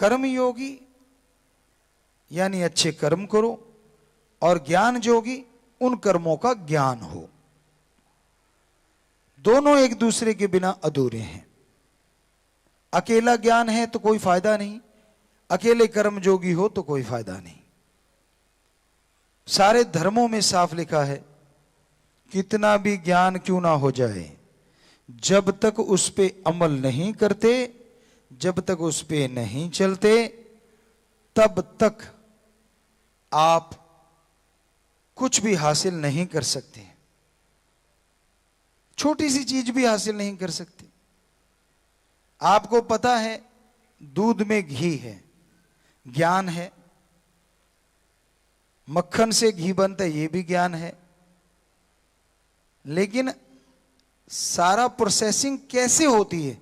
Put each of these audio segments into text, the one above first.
कर्मयोगी यानी अच्छे कर्म करो, और ज्ञान योगी उन कर्मों का ज्ञान हो। दोनों एक दूसरे के बिना अधूरे हैं। अकेला ज्ञान है तो कोई फायदा नहीं, अकेले कर्म योगी हो तो कोई फायदा नहीं। सारे धर्मों में साफ लिखा है, कितना भी ज्ञान क्यों ना हो जाए, जब तक उस पे अमल नहीं करते, जब तक उस पे नहीं चलते, तब तक आप कुछ भी हासिल नहीं कर सकते। छोटी सी चीज भी हासिल नहीं कर सकते। आपको पता है दूध में घी है, ज्ञान है। मक्खन से घी बनता है, यह भी ज्ञान है। लेकिन सारा प्रोसेसिंग कैसे होती है,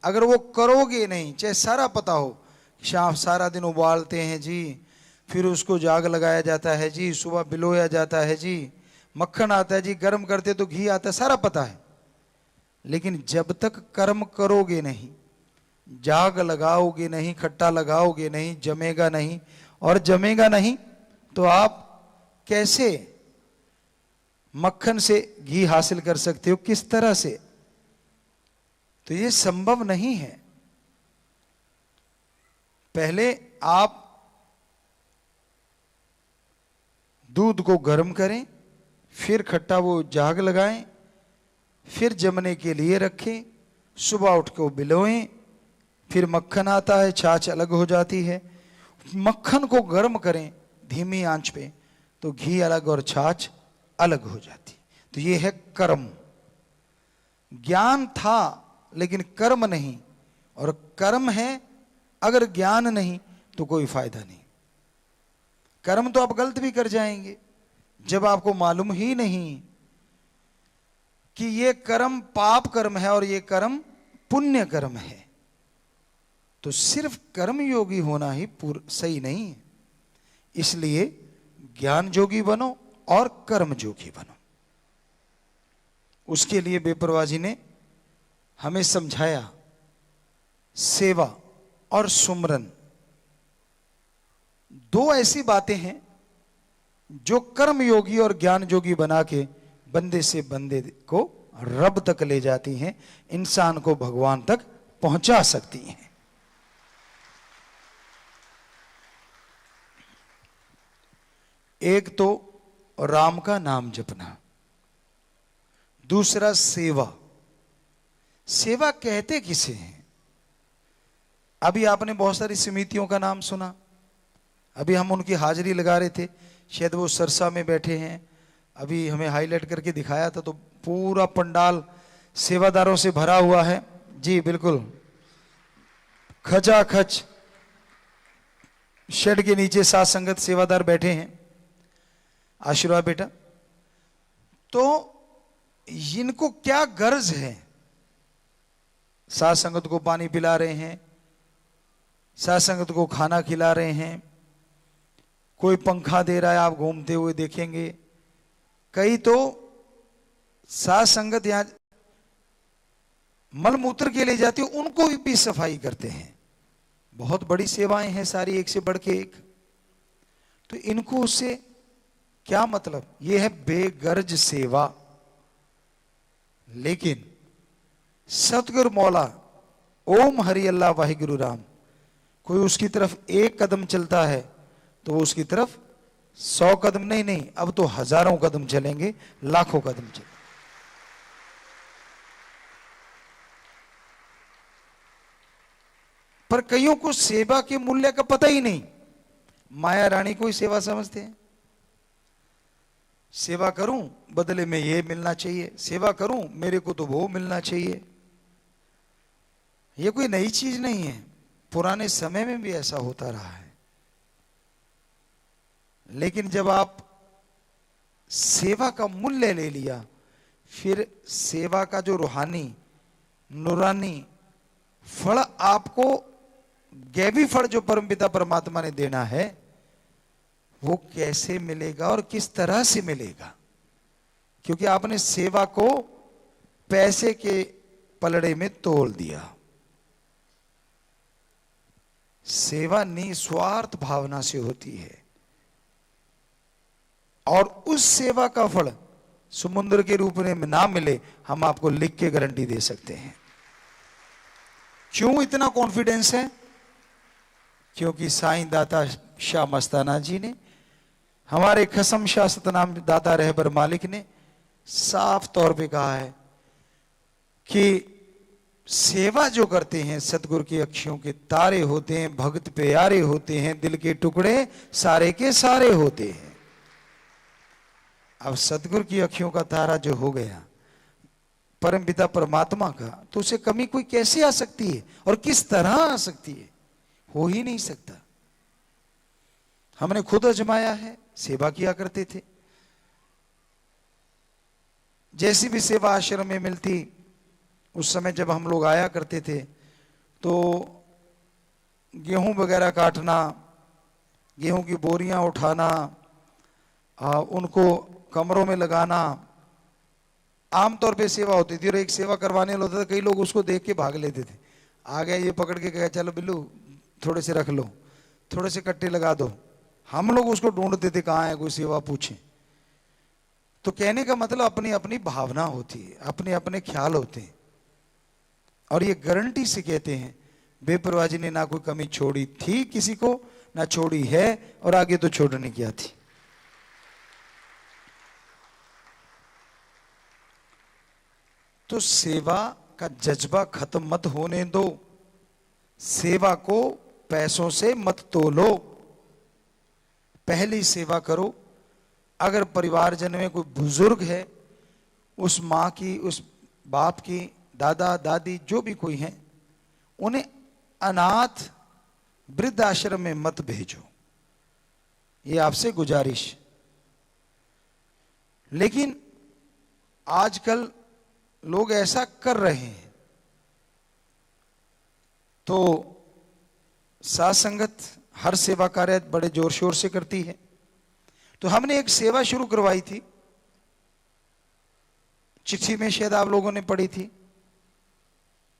अगर वो करोगे नहीं, चाहे सारा पता हो, शाम सारा दिन उबालते हैं जी, फिर उसको जाग लगाया जाता है जी, सुबह बिलोया जाता है जी, मक्खन आता है जी, गर्म करते तो घी आता है, सारा पता है। लेकिन जब तक कर्म करोगे नहीं, जाग लगाओगे नहीं, खट्टा लगाओगे नहीं, जमेगा नहीं, और जमेगा नहीं तो आप कैसे मक्खन से घी हासिल कर सकते हो, किस तरह से? तो ये संभव नहीं है। पहले आप दूध को गर्म करें, फिर खट्टा वो जाग लगाएं, फिर जमने के लिए रखें, सुबह उठ के बिलोएं, फिर मक्खन आता है, छाछ अलग हो जाती है। मक्खन को गर्म करें धीमी आंच पे तो घी अलग और छाछ अलग हो जाती। तो ये है कर्म। ज्ञान था लेकिन कर्म नहीं, और कर्म है अगर ज्ञान नहीं तो कोई फायदा नहीं। कर्म तो आप गलत भी कर जाएंगे जब आपको मालूम ही नहीं कि ये कर्म पाप कर्म है और ये कर्म पुण्य कर्म है। तो सिर्फ कर्म योगी होना ही सही नहीं है। इसलिए ज्ञान योगी बनो और कर्म योगी बनो। उसके लिए बेपरवाह जी ने हमें समझाया, सेवा और सुमरन दो ऐसी बातें हैं जो कर्म योगी और ज्ञान योगी बना के बंदे से बंदे को रब तक ले जाती हैं, इंसान को भगवान तक पहुंचा सकती हैं। एक तो राम का नाम जपना, दूसरा सेवा। सेवा कहते किसे हैं? अभी आपने बहुत सारी समितियों का नाम सुना, अभी हम उनकी हाजिरी लगा रहे थे, शायद वो सरसा में बैठे हैं, अभी हमें हाईलाइट करके दिखाया था, तो पूरा पंडाल सेवादारों से भरा हुआ है जी, बिल्कुल खचाखच शेड के नीचे सात संगत सेवादार बैठे हैं। आशीर्वाद बेटा। तो इनको क्या गर्ज है? सात संगत को पानी पिला रहे हैं, सात संगत को खाना खिला रहे हैं, कोई पंखा दे रहा है, आप घूमते हुए देखेंगे। कई तो सात संगत यहां मलमूत्र के लिए जाती है, उनको भी सफाई करते हैं। बहुत बड़ी सेवाएं हैं सारी, एक से बढ़ के एक। तो इनको उससे क्या मतलब? यह है बेगर्ज सेवा। लेकिन सतगुरु मौला ओम हरि अल्लाह वाहिगुरु राम, कोई उसकी तरफ एक कदम चलता है तो वो उसकी तरफ 100 कदम नहीं, अब तो हजारों कदम चलेंगे, लाखों कदम चलेंगे। पर कईयों को सेवा के मूल्य का पता ही नहीं। माया रानी को ही सेवा समझते हैं। सेवा करूं बदले में ये मिलना चाहिए, सेवा करूं मेरे को तो वो मिलना चाहिए। ये कोई नई चीज नहीं है, पुराने समय में भी ऐसा होता रहा है। लेकिन जब आप सेवा का मूल्य ले लिया, फिर सेवा का जो रूहानी नूरानी फल आपको, गैबी फल जो परमपिता परमात्मा ने देना है, वो कैसे मिलेगा और किस तरह से मिलेगा? क्योंकि आपने सेवा को पैसे के पलड़े में तोल दिया। सेवा निस्वार्थ भावना से होती है और उस सेवा का फल समुद्र के रूप में ना मिले, हम आपको लिख के गारंटी दे सकते हैं। क्यों इतना कॉन्फिडेंस है? क्योंकि साईं दाता शाह मस्ताना जी ने, हमारे खसम शाह सतनाम दाता रहबर मालिक ने साफ तौर पे कहा है कि सेवा जो करते हैं सतगुरु की अखियों के तारे होते हैं, भक्त प्यारे होते हैं, दिल के टुकड़े सारे के सारे होते हैं। अब सतगुरु की अखियों का तारा जो हो गया परम पिता परमात्मा का, तो उसे कमी कोई कैसे आ सकती है और किस तरह आ सकती है? हो ही नहीं सकता। हमने खुद आजमाया है, सेवा किया करते थे। जैसी भी सेवा आश्रम में मिलती, उस समय जब हम लोग आया करते थे तो गेहूं वगैरह काटना, गेहूं की बोरियां उठाना, उनको कमरों में लगाना, आमतौर पे सेवा होती थी। और एक सेवा करवाने वाला होता था, कई लोग उसको देख के भाग लेते थे। आ गया ये पकड़ के कहा चलो बिल्लू थोड़े से रख लो, थोड़े से कट्टे लगा दो। हम लोग उसको ढूंढते थे कहाँ है, कोई सेवा पूछे। तो कहने का मतलब अपनी अपनी भावना होती है, अपने अपने ख्याल होते हैं। और ये गारंटी से कहते हैं बेपरवाह जी ने ना कोई कमी छोड़ी थी किसी को, ना छोड़ी है और आगे तो छोड़ने क्या थी। तो सेवा का जज्बा खत्म मत होने दो, सेवा को पैसों से मत तोलो, पहली सेवा करो। अगर परिवारजन में कोई बुजुर्ग है, उस माँ की, उस बाप की, दादा दादी जो भी कोई हैं, उन्हें अनाथ वृद्ध आश्रम में मत भेजो, ये आपसे गुजारिश। लेकिन आजकल लोग ऐसा कर रहे हैं, तो साथ संगत हर सेवा कार्य बड़े जोर शोर से करती है। तो हमने एक सेवा शुरू करवाई थी, चिट्ठी में शायद आप लोगों ने पढ़ी थी,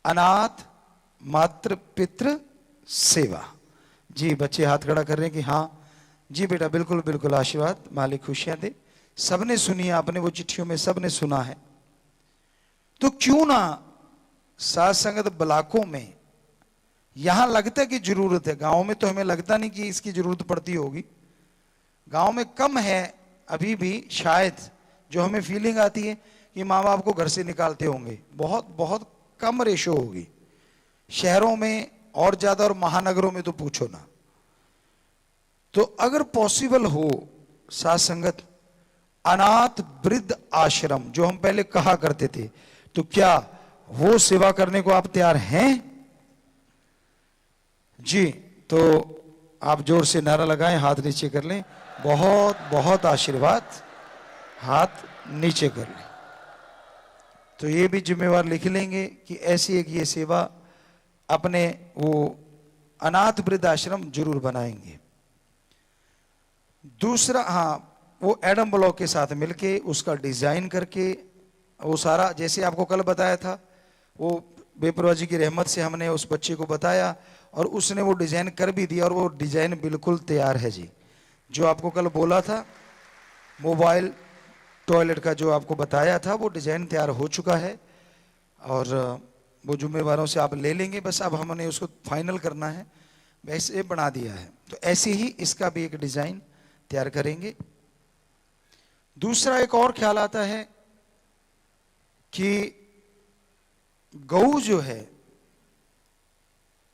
अनाथ मातृ पितृ सेवा। जी बच्चे हाथ खड़ा कर रहे हैं कि हाँ जी बेटा बिल्कुल बिल्कुल, आशीर्वाद, मालिक खुशियां दे। सबने सुनी, आपने वो चिट्ठियों में सबने सुना है। तो क्यों ना साथ संगत ब्लॉकों में, यहां लगता है कि जरूरत है, गांव में तो हमें लगता नहीं कि इसकी जरूरत पड़ती होगी, गांव में कम है अभी भी शायद, जो हमें फीलिंग आती है कि माँ बाप को घर से निकालते होंगे, बहुत बहुत कम रेशो होगी। शहरों में और ज्यादा, और महानगरों में तो पूछो ना। तो अगर पॉसिबल हो साथ संगत, अनाथ वृद्ध आश्रम जो हम पहले कहा करते थे, तो क्या वो सेवा करने को आप तैयार हैं? जी, तो आप जोर से नारा लगाएं, हाथ नीचे कर लें। बहुत बहुत आशीर्वाद, हाथ नीचे कर लें। तो ये भी जिम्मेवार लिख लेंगे कि ऐसी एक ये सेवा अपने वो अनाथ वृद्ध आश्रम जरूर बनाएंगे। दूसरा, हाँ, वो एडम ब्लॉक के साथ मिलके उसका डिजाइन करके, वो सारा जैसे आपको कल बताया था, वो बेपरवाह जी की रहमत से हमने उस बच्चे को बताया और उसने वो डिजाइन कर भी दिया, और वो डिजाइन बिल्कुल तैयार है जी। जो आपको कल बोला था मोबाइल टॉयलेट का, जो आपको बताया था, वो डिजाइन तैयार हो चुका है और वो जिम्मेवारों से आप ले लेंगे। बस अब हमने उसको फाइनल करना है, वैसे बना दिया है। तो ऐसे ही इसका भी एक डिजाइन तैयार करेंगे। दूसरा एक और ख्याल आता है कि गऊ जो है,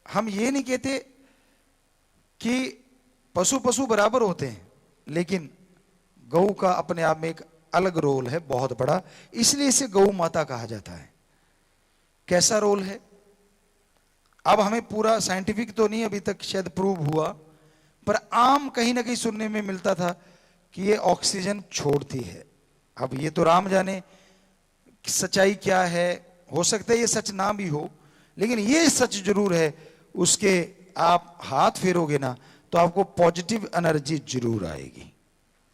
हम ये नहीं कहते कि पशु पशु बराबर होते हैं, लेकिन गऊ का अपने आप में एक अलग रोल है, बहुत बड़ा, इसलिए इसे गऊ माता कहा जाता है। कैसा रोल है? अब हमें पूरा साइंटिफिक तो नहीं अभी तक शायद प्रूव हुआ, पर आम कहीं ना कहीं सुनने में मिलता था कि ये ऑक्सीजन छोड़ती है। अब ये तो राम जाने सच्चाई क्या है, हो सकता है ये सच ना भी हो, लेकिन ये सच जरूर है, उसके आप हाथ फेरोगे ना तो आपको पॉजिटिव एनर्जी जरूर आएगी।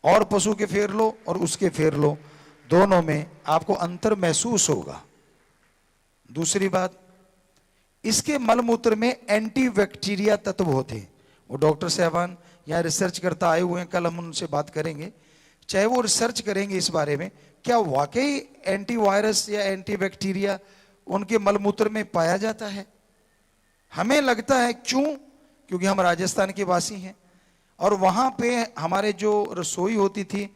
और पशु के फेर लो और उसके फेर लो, दोनों में आपको अंतर महसूस होगा। दूसरी बात, इसके मलमूत्र में एंटी बैक्टीरिया तत्व होते हैं। वो डॉक्टर साहबान यहाँ रिसर्च करता आए हुए हैं, कल हम उनसे बात करेंगे, चाहे वो रिसर्च करेंगे इस बारे में क्या वाकई एंटीवायरस या एंटी बैक्टीरिया उनके मलमूत्र में पाया जाता है। हमें लगता है, क्यों? क्योंकि हम राजस्थान के वासी हैं और वहां पे हमारे जो रसोई होती थी,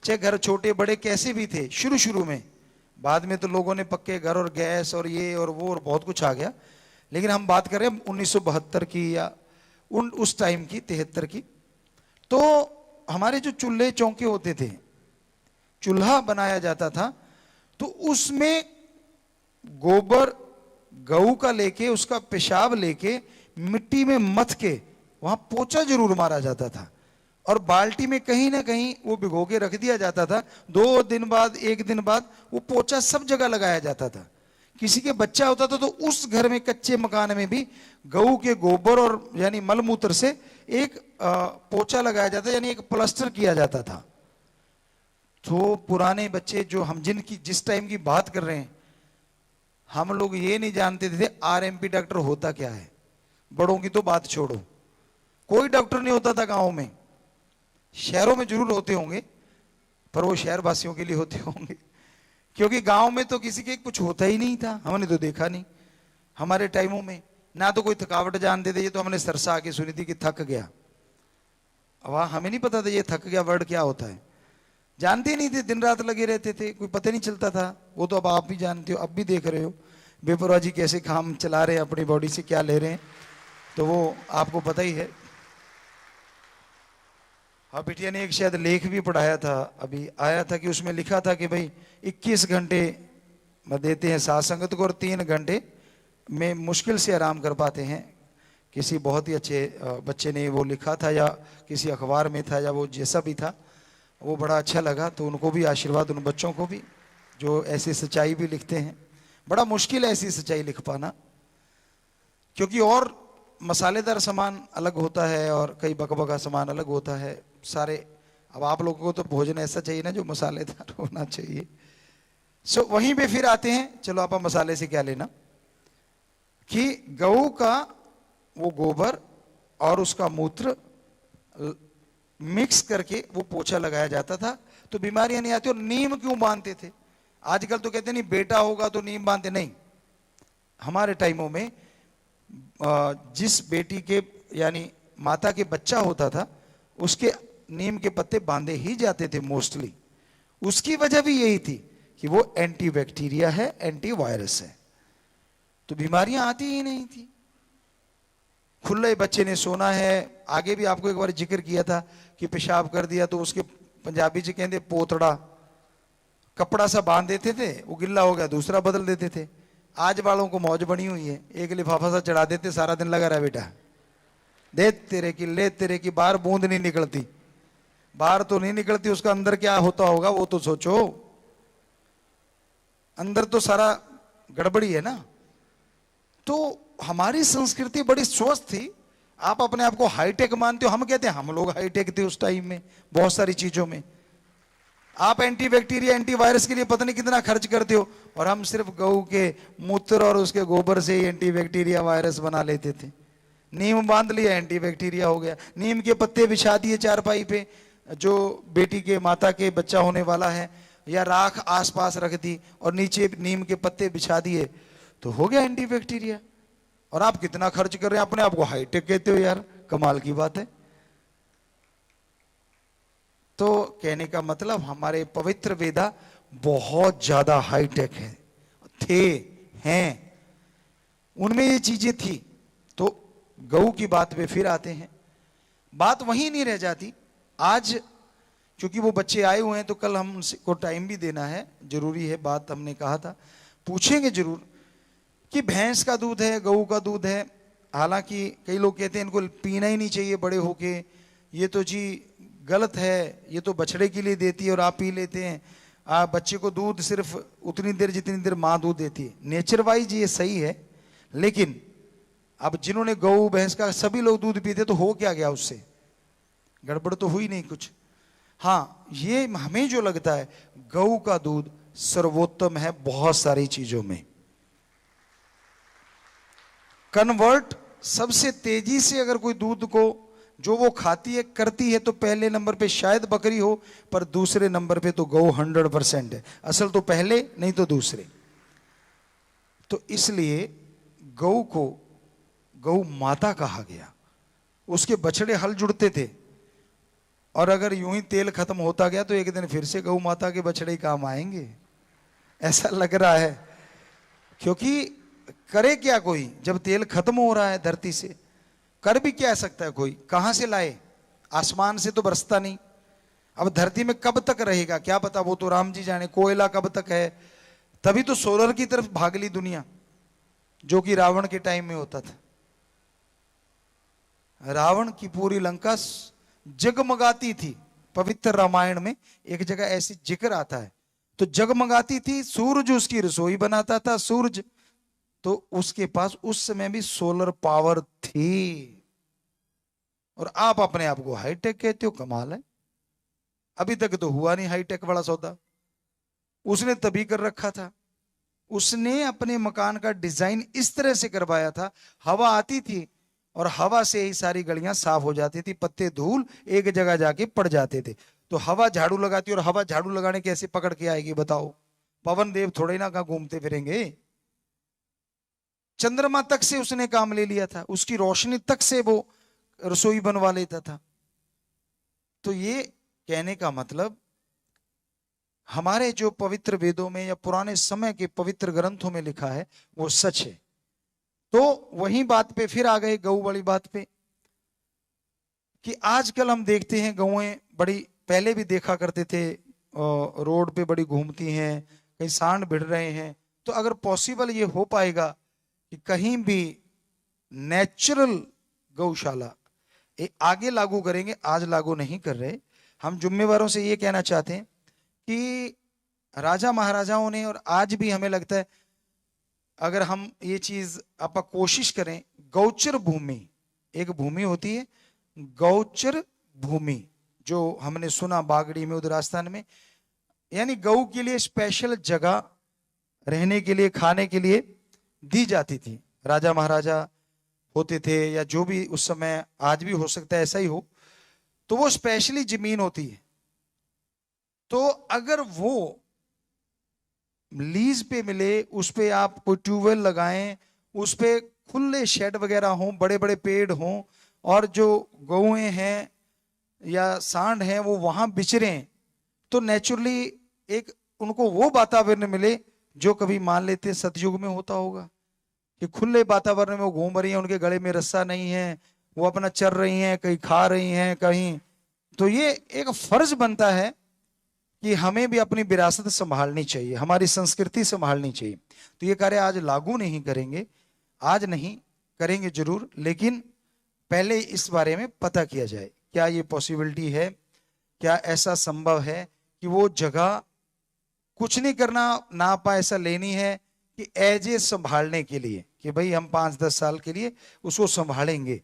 चाहे घर छोटे बड़े कैसे भी थे शुरू शुरू में, बाद में तो लोगों ने पक्के घर और गैस और ये और वो और बहुत कुछ आ गया, लेकिन हम बात कर रहे हैं 1972 की या उस टाइम की, 73 की। तो हमारे जो चूल्हे चौके होते थे, चूल्हा बनाया जाता था, तो उसमें गोबर गऊ का लेके, उसका पेशाब लेके मिट्टी में मथ के वहां पोछा जरूर मारा जाता था और बाल्टी में कहीं ना कहीं वो भिगो के रख दिया जाता था। 2 दिन बाद, 1 दिन बाद वो पोछा सब जगह लगाया जाता था। किसी के बच्चा होता था तो उस घर में, कच्चे मकान में भी गऊ के गोबर और यानी मलमूत्र से एक पोछा लगाया जाता, यानी एक प्लास्टर किया जाता था। तो पुराने बच्चे जो हम जिस टाइम की बात कर रहे हैं, हम लोग ये नहीं जानते थे आरएमपी डॉक्टर होता क्या है। बड़ों की तो बात छोड़ो, कोई डॉक्टर नहीं होता था गांव में। शहरों में जरूर होते होंगे, पर वो शहर वासियों के लिए होते होंगे, क्योंकि गांव में तो किसी के कुछ होता ही नहीं था, हमने तो देखा नहीं। हमारे टाइमों में ना तो कोई थकावट जानते थे, ये तो हमने सरसा आके सुनी थी कि थक गया। अब हमें नहीं पता था ये थक गया वर्ड क्या होता है, जानते नहीं थे, दिन रात लगे रहते थे, कोई पता नहीं चलता था। वो तो अब आप भी जानते हो, अब भी देख रहे हो बेपरवाह जी कैसे काम चला रहे हैं, अपनी बॉडी से क्या ले रहे हैं, तो वो आपको पता ही है। हाँ, बिटिया ने एक शायद लेख भी पढ़ाया था, अभी आया था, कि उसमें लिखा था कि भाई 21 घंटे देते हैं साथ संगत को और 3 घंटे में मुश्किल से आराम कर पाते हैं। किसी बहुत ही अच्छे बच्चे ने वो लिखा था, या किसी अखबार में था, या वो जैसा भी था, वो बड़ा अच्छा लगा। तो उनको भी आशीर्वाद, उन बच्चों को भी जो ऐसी सच्चाई भी लिखते हैं। बड़ा मुश्किल है ऐसी सच्चाई लिख पाना, क्योंकि और मसालेदार सामान अलग होता है और कई बकबका सामान अलग होता है सारे। अब आप लोगों को तो भोजन ऐसा चाहिए ना जो मसालेदार होना चाहिए। सो वहीं पे फिर आते हैं, चलो आप मसाले से क्या लेना, कि गऊ का वो गोबर और उसका मूत्र मिक्स करके वो पोछा लगाया जाता था, तो बीमारियां नहीं आती। और नीम क्यों बांधते थे? आजकल तो कहते नहीं बेटा होगा तो नीम बांधते, नहीं। हमारे टाइमों में जिस बेटी के यानी माता के बच्चा होता था, उसके नीम के पत्ते बांधे ही जाते थे मोस्टली। उसकी वजह भी यही थी कि वो एंटी बैक्टीरिया है, एंटी वायरस है, तो बीमारियां आती ही नहीं थी। खुले बच्चे ने सोना है, आगे भी आपको एक बार जिक्र किया था कि पेशाब कर दिया तो उसके पंजाबी जी कहते पोतड़ा, कपड़ा सा बांध देते थे, वो गिल्ला हो गया दूसरा बदल देते थे। आज वालों को मौज बनी हुई है, एक लिफाफा सा चढ़ा देते, सारा दिन लगा रहा बेटा, दे तेरे की, ले तेरे की, बाहर बूंद नहीं निकलती। बाहर तो नहीं निकलती, उसका अंदर क्या होता होगा वो तो सोचो, अंदर तो सारा गड़बड़ी है ना। तो हमारी संस्कृति बड़ी स्वस्थ थी। आप अपने आप को हाईटेक मानते हो, हम कहते हैं हम लोग हाईटेक थे उस टाइम में बहुत सारी चीजों में। आप एंटी बैक्टीरिया, एंटी वायरस के लिए पता नहीं कितना खर्च करते हो, और हम सिर्फ गऊ के मूत्र और उसके गोबर से ही एंटी बैक्टीरिया वायरस बना लेते थे। नीम बांध लिया, एंटी बैक्टीरिया हो गया। नीम के पत्ते बिछा दिए चारपाई पे, जो बेटी के माता के बच्चा होने वाला है, या राख आसपास रख दी और नीचे नीम के पत्ते बिछा दिए, तो हो गया एंटी बैक्टीरिया। और आप कितना खर्च कर रहे हैं, अपने आप को हाईटेक कहते हो यार, कमाल की बात है। तो कहने का मतलब हमारे पवित्र वेदा बहुत ज्यादा हाईटेक है, थे, हैं, उनमें ये चीजें थी। तो गऊ की बात पे फिर आते हैं, बात वहीं नहीं रह जाती। आज क्योंकि वो बच्चे आए हुए हैं तो कल हम उनको टाइम भी देना है, जरूरी है, बात हमने कहा था, पूछेंगे जरूर कि भैंस का दूध है, गऊ का दूध है। हालांकि कई लोग कहते हैं इनको पीना ही नहीं चाहिए बड़े होके, ये तो जी गलत है, ये तो बछड़े के लिए देती है और आप पी लेते हैं। बच्चे को दूध सिर्फ उतनी देर जितनी देर माँ दूध देती है। नेचर वाइज ये सही है, लेकिन अब जिन्होंने गऊ भैंस का सभी लोग दूध पीते तो हो क्या गया, उससे गड़बड़ तो हुई नहीं कुछ। हाँ, ये हमें जो लगता है गऊ का दूध सर्वोत्तम है बहुत सारी चीजों में। कन्वर्ट सबसे तेजी से अगर कोई दूध को जो वो खाती है करती है तो पहले नंबर पे शायद बकरी हो, पर दूसरे नंबर पे तो गौ 100% है। असल तो पहले नहीं तो दूसरे। तो इसलिए गौ को गौ माता कहा गया। उसके बछड़े हल जुड़ते थे, और अगर यूं ही तेल खत्म होता गया तो एक दिन फिर से गौ माता के बछड़े ही काम आएंगे, ऐसा लग रहा है। क्योंकि करे क्या कोई, जब तेल खत्म हो रहा है धरती से, कर भी क्या सकता है कोई, कहां से लाए, आसमान से तो बरसता नहीं। अब धरती में कब तक रहेगा क्या पता, वो तो राम जी जाने। कोयला कब तक है, तभी तो सोलर की तरफ भाग ली दुनिया, जो कि रावण के टाइम में होता था। रावण की पूरी लंका जगमगाती थी। पवित्र रामायण में एक जगह ऐसी जिक्र आता है, तो जगमगाती थी, सूरज उसकी रसोई बनाता था, सूरज तो उसके पास उस समय भी सोलर पावर थी। और आप अपने आप को हाईटेक कहते हो, कमाल है। अभी तक तो हुआ नहीं हाईटेक वाला सौदा, उसने तभी कर रखा था। उसने अपने मकान का डिजाइन इस तरह से करवाया था, हवा आती थी और हवा से ही सारी गलियां साफ हो जाती थी, पत्ते धूल एक जगह जाके पड़ जाते थे। तो हवा झाड़ू लगाती, और हवा झाड़ू लगाने कैसे पकड़ के आएगी बताओ, पवन देव थोड़े ना कहां घूमते फिरेंगे। चंद्रमा तक से उसने काम ले लिया था, उसकी रोशनी तक से वो रसोई बनवा लेता था। तो ये कहने का मतलब, हमारे जो पवित्र वेदों में या पुराने समय के पवित्र ग्रंथों में लिखा है वो सच है। तो वही बात पे फिर आ गए, गऊ वाली बात पे, कि आजकल हम देखते हैं गौएं बड़ी, पहले भी देखा करते थे रोड पे बड़ी घूमती हैं, कहीं सांड भिड़ रहे हैं। तो अगर पॉसिबल ये हो पाएगा कि कहीं भी नेचुरल गौशाला आगे लागू करेंगे, आज लागू नहीं कर रहे। हम जिम्मेवारों से ये कहना चाहते हैं कि राजा महाराजाओं ने, और आज भी हमें लगता है, अगर हम ये चीज आप कोशिश करें, गौचर भूमि एक भूमि होती है, गौचर भूमि जो हमने सुना बागड़ी में, उधर राजस्थान में, यानी गऊ के लिए स्पेशल जगह रहने के लिए, खाने के लिए दी जाती थी। राजा महाराजा होते थे या जो भी उस समय, आज भी हो सकता है ऐसा ही हो, तो वो स्पेशली जमीन होती है। तो अगर वो लीज पे मिले, उस पे आप कोई ट्यूबवेल लगाएं, उस पे खुले शेड वगैरह हों, बड़े बड़े पेड़ हों, और जो गौएं हैं या सांड हैं वो वहां बिचरें, तो नेचुरली एक उनको वो वातावरण मिले जो कभी मान लेते सतयुग में होता होगा, कि खुले वातावरण में वो घूम रही हैं, उनके गले में रस्सा नहीं है, वो अपना चर रही हैं, कहीं खा रही हैं कहीं। तो ये एक फर्ज बनता है कि हमें भी अपनी विरासत संभालनी चाहिए, हमारी संस्कृति संभालनी चाहिए। तो ये कार्य आज लागू नहीं करेंगे, आज नहीं करेंगे जरूर, लेकिन पहले इस बारे में पता किया जाए, क्या ये पॉसिबिलिटी है, क्या ऐसा संभव है कि वो जगह कुछ नहीं करना ना पाए, ऐसा लेनी है कि एज ए संभालने के लिए, कि भाई हम 5-10 साल के लिए उसको संभालेंगे,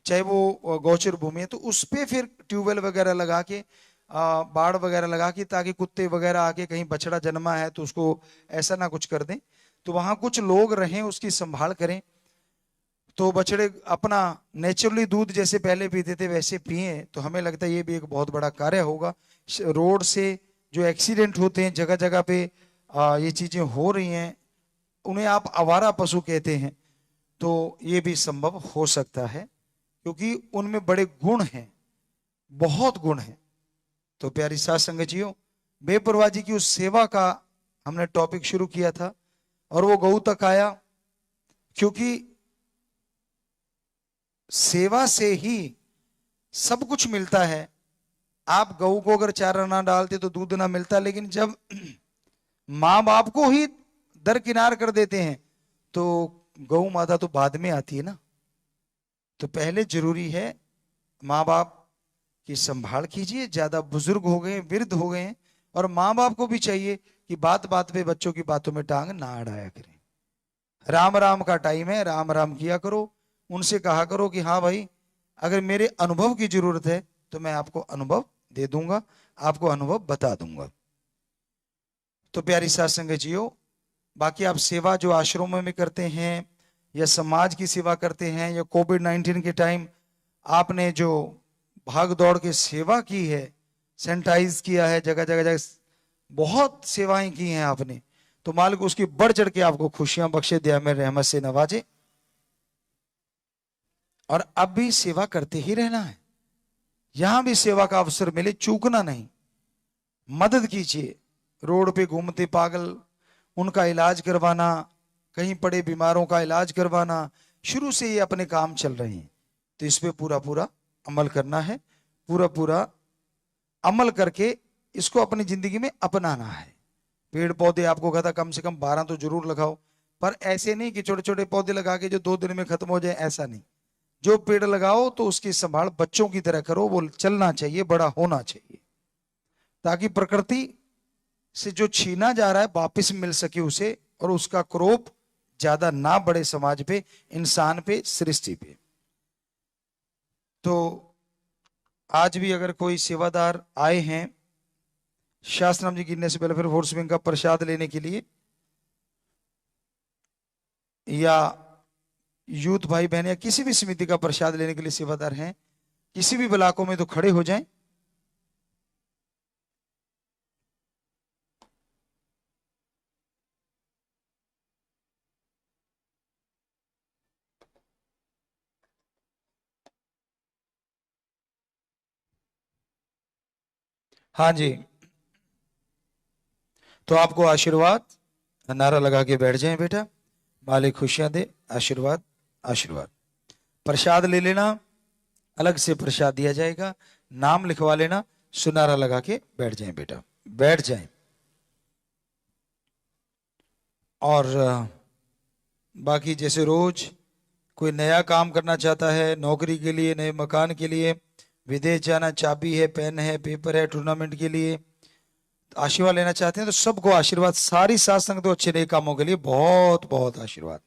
चाहे वो गौचर भूमि है तो उस पे फिर ट्यूबवेल वगैरह लगा के, बाड़ वगैरह लगा के, ताकि कुत्ते वगैरह आके, कहीं बछड़ा जन्मा है तो उसको ऐसा ना कुछ कर दें, तो वहां कुछ लोग रहें, उसकी संभाल करें, तो बछड़े अपना नेचुरली दूध जैसे पहले पीते थे वैसे पिए। तो हमें लगता है ये भी एक बहुत बड़ा कार्य होगा। रोड से जो एक्सीडेंट होते हैं जगह जगह पे, ये चीजें हो रही हैं, उन्हें आप आवारा पशु कहते हैं, तो ये भी संभव हो सकता है, क्योंकि उनमें बड़े गुण हैं, बहुत गुण हैं। तो प्यारी साथ संगतियों, बेपरवाह जी की उस सेवा का हमने टॉपिक शुरू किया था, और वो गऊ तक आया, क्योंकि सेवा से ही सब कुछ मिलता है। आप गऊ को अगर चारा ना डालते तो दूध ना मिलता, लेकिन जब माँ बाप को ही दरकिनार कर देते हैं तो गऊ माता तो बाद में आती है ना। तो पहले जरूरी है माँ बाप की संभाल कीजिए, ज्यादा बुजुर्ग हो गए, वृद्ध हो गए हैं, और माँ बाप को भी चाहिए कि बात बात पे बच्चों की बातों में टांग ना अड़ाया करें। राम राम का टाइम है, राम राम किया करो, उनसे कहा करो कि हाँ भाई, अगर मेरे अनुभव की जरूरत है तो मैं आपको अनुभव दे दूंगा, आपको अनुभव बता दूंगा। तो प्यारी साथ संगत जियो, बाकी आप सेवा जो आश्रमों में करते हैं या समाज की सेवा करते हैं, या कोविड-19 के टाइम आपने जो भाग दौड़ के सेवा की है, सैनिटाइज किया है, जगह जगह जगह बहुत सेवाएं की हैं आपने, तो मालिक उसकी बढ़ चढ़ के आपको खुशियां बख्शे, दया में रहमत से नवाजे। और अब भी सेवा करते ही रहना है, यहां भी सेवा का अवसर मिले चूकना नहीं, मदद कीजिए। रोड पे घूमते पागल उनका इलाज करवाना, कहीं पड़े बीमारों का इलाज करवाना, शुरू से ये अपने काम चल रहे हैं, तो इस पे पूरा पूरा अमल करना है, पूरा पूरा अमल करके इसको अपनी जिंदगी में अपनाना है। पेड़ पौधे आपको कहता कम से कम 12 तो जरूर लगाओ, पर ऐसे नहीं कि छोटे छोटे पौधे लगा के जो 2 दिन में खत्म हो जाए, ऐसा नहीं। जो पेड़ लगाओ तो उसकी संभाल बच्चों की तरह करो, वो चलना चाहिए, बड़ा होना चाहिए, ताकि प्रकृति से जो छीना जा रहा है वापस मिल सके उसे, और उसका क्रोध ज्यादा ना बढ़े समाज पे, इंसान पे, सृष्टि पे। तो आज भी अगर कोई सेवादार आए हैं शास्त्रनाम जी गिरने से पहले फिर फोर्स विंग का प्रसाद लेने के लिए, या यूथ भाई बहन या किसी भी समिति का प्रसाद लेने के लिए सेवादार हैं किसी भी ब्लॉकों में, तो खड़े हो जाएं। हाँ जी, तो आपको आशीर्वाद नारा लगा के बैठ जाएं बेटा, मालिक खुशियां दे, आशीर्वाद आशीर्वाद। प्रसाद ले लेना, अलग से प्रसाद दिया जाएगा, नाम लिखवा लेना, सुनारा लगा के बैठ जाएं बेटा, बैठ जाएं। और बाकी जैसे रोज कोई नया काम करना चाहता है, नौकरी के लिए, नए मकान के लिए, विदेश जाना, चाबी है, पेन है, पेपर है, टूर्नामेंट के लिए आशीर्वाद लेना चाहते हैं, तो सबको आशीर्वाद, सारी साथ संगत तो अच्छे नए कामों के लिए बहुत बहुत आशीर्वाद।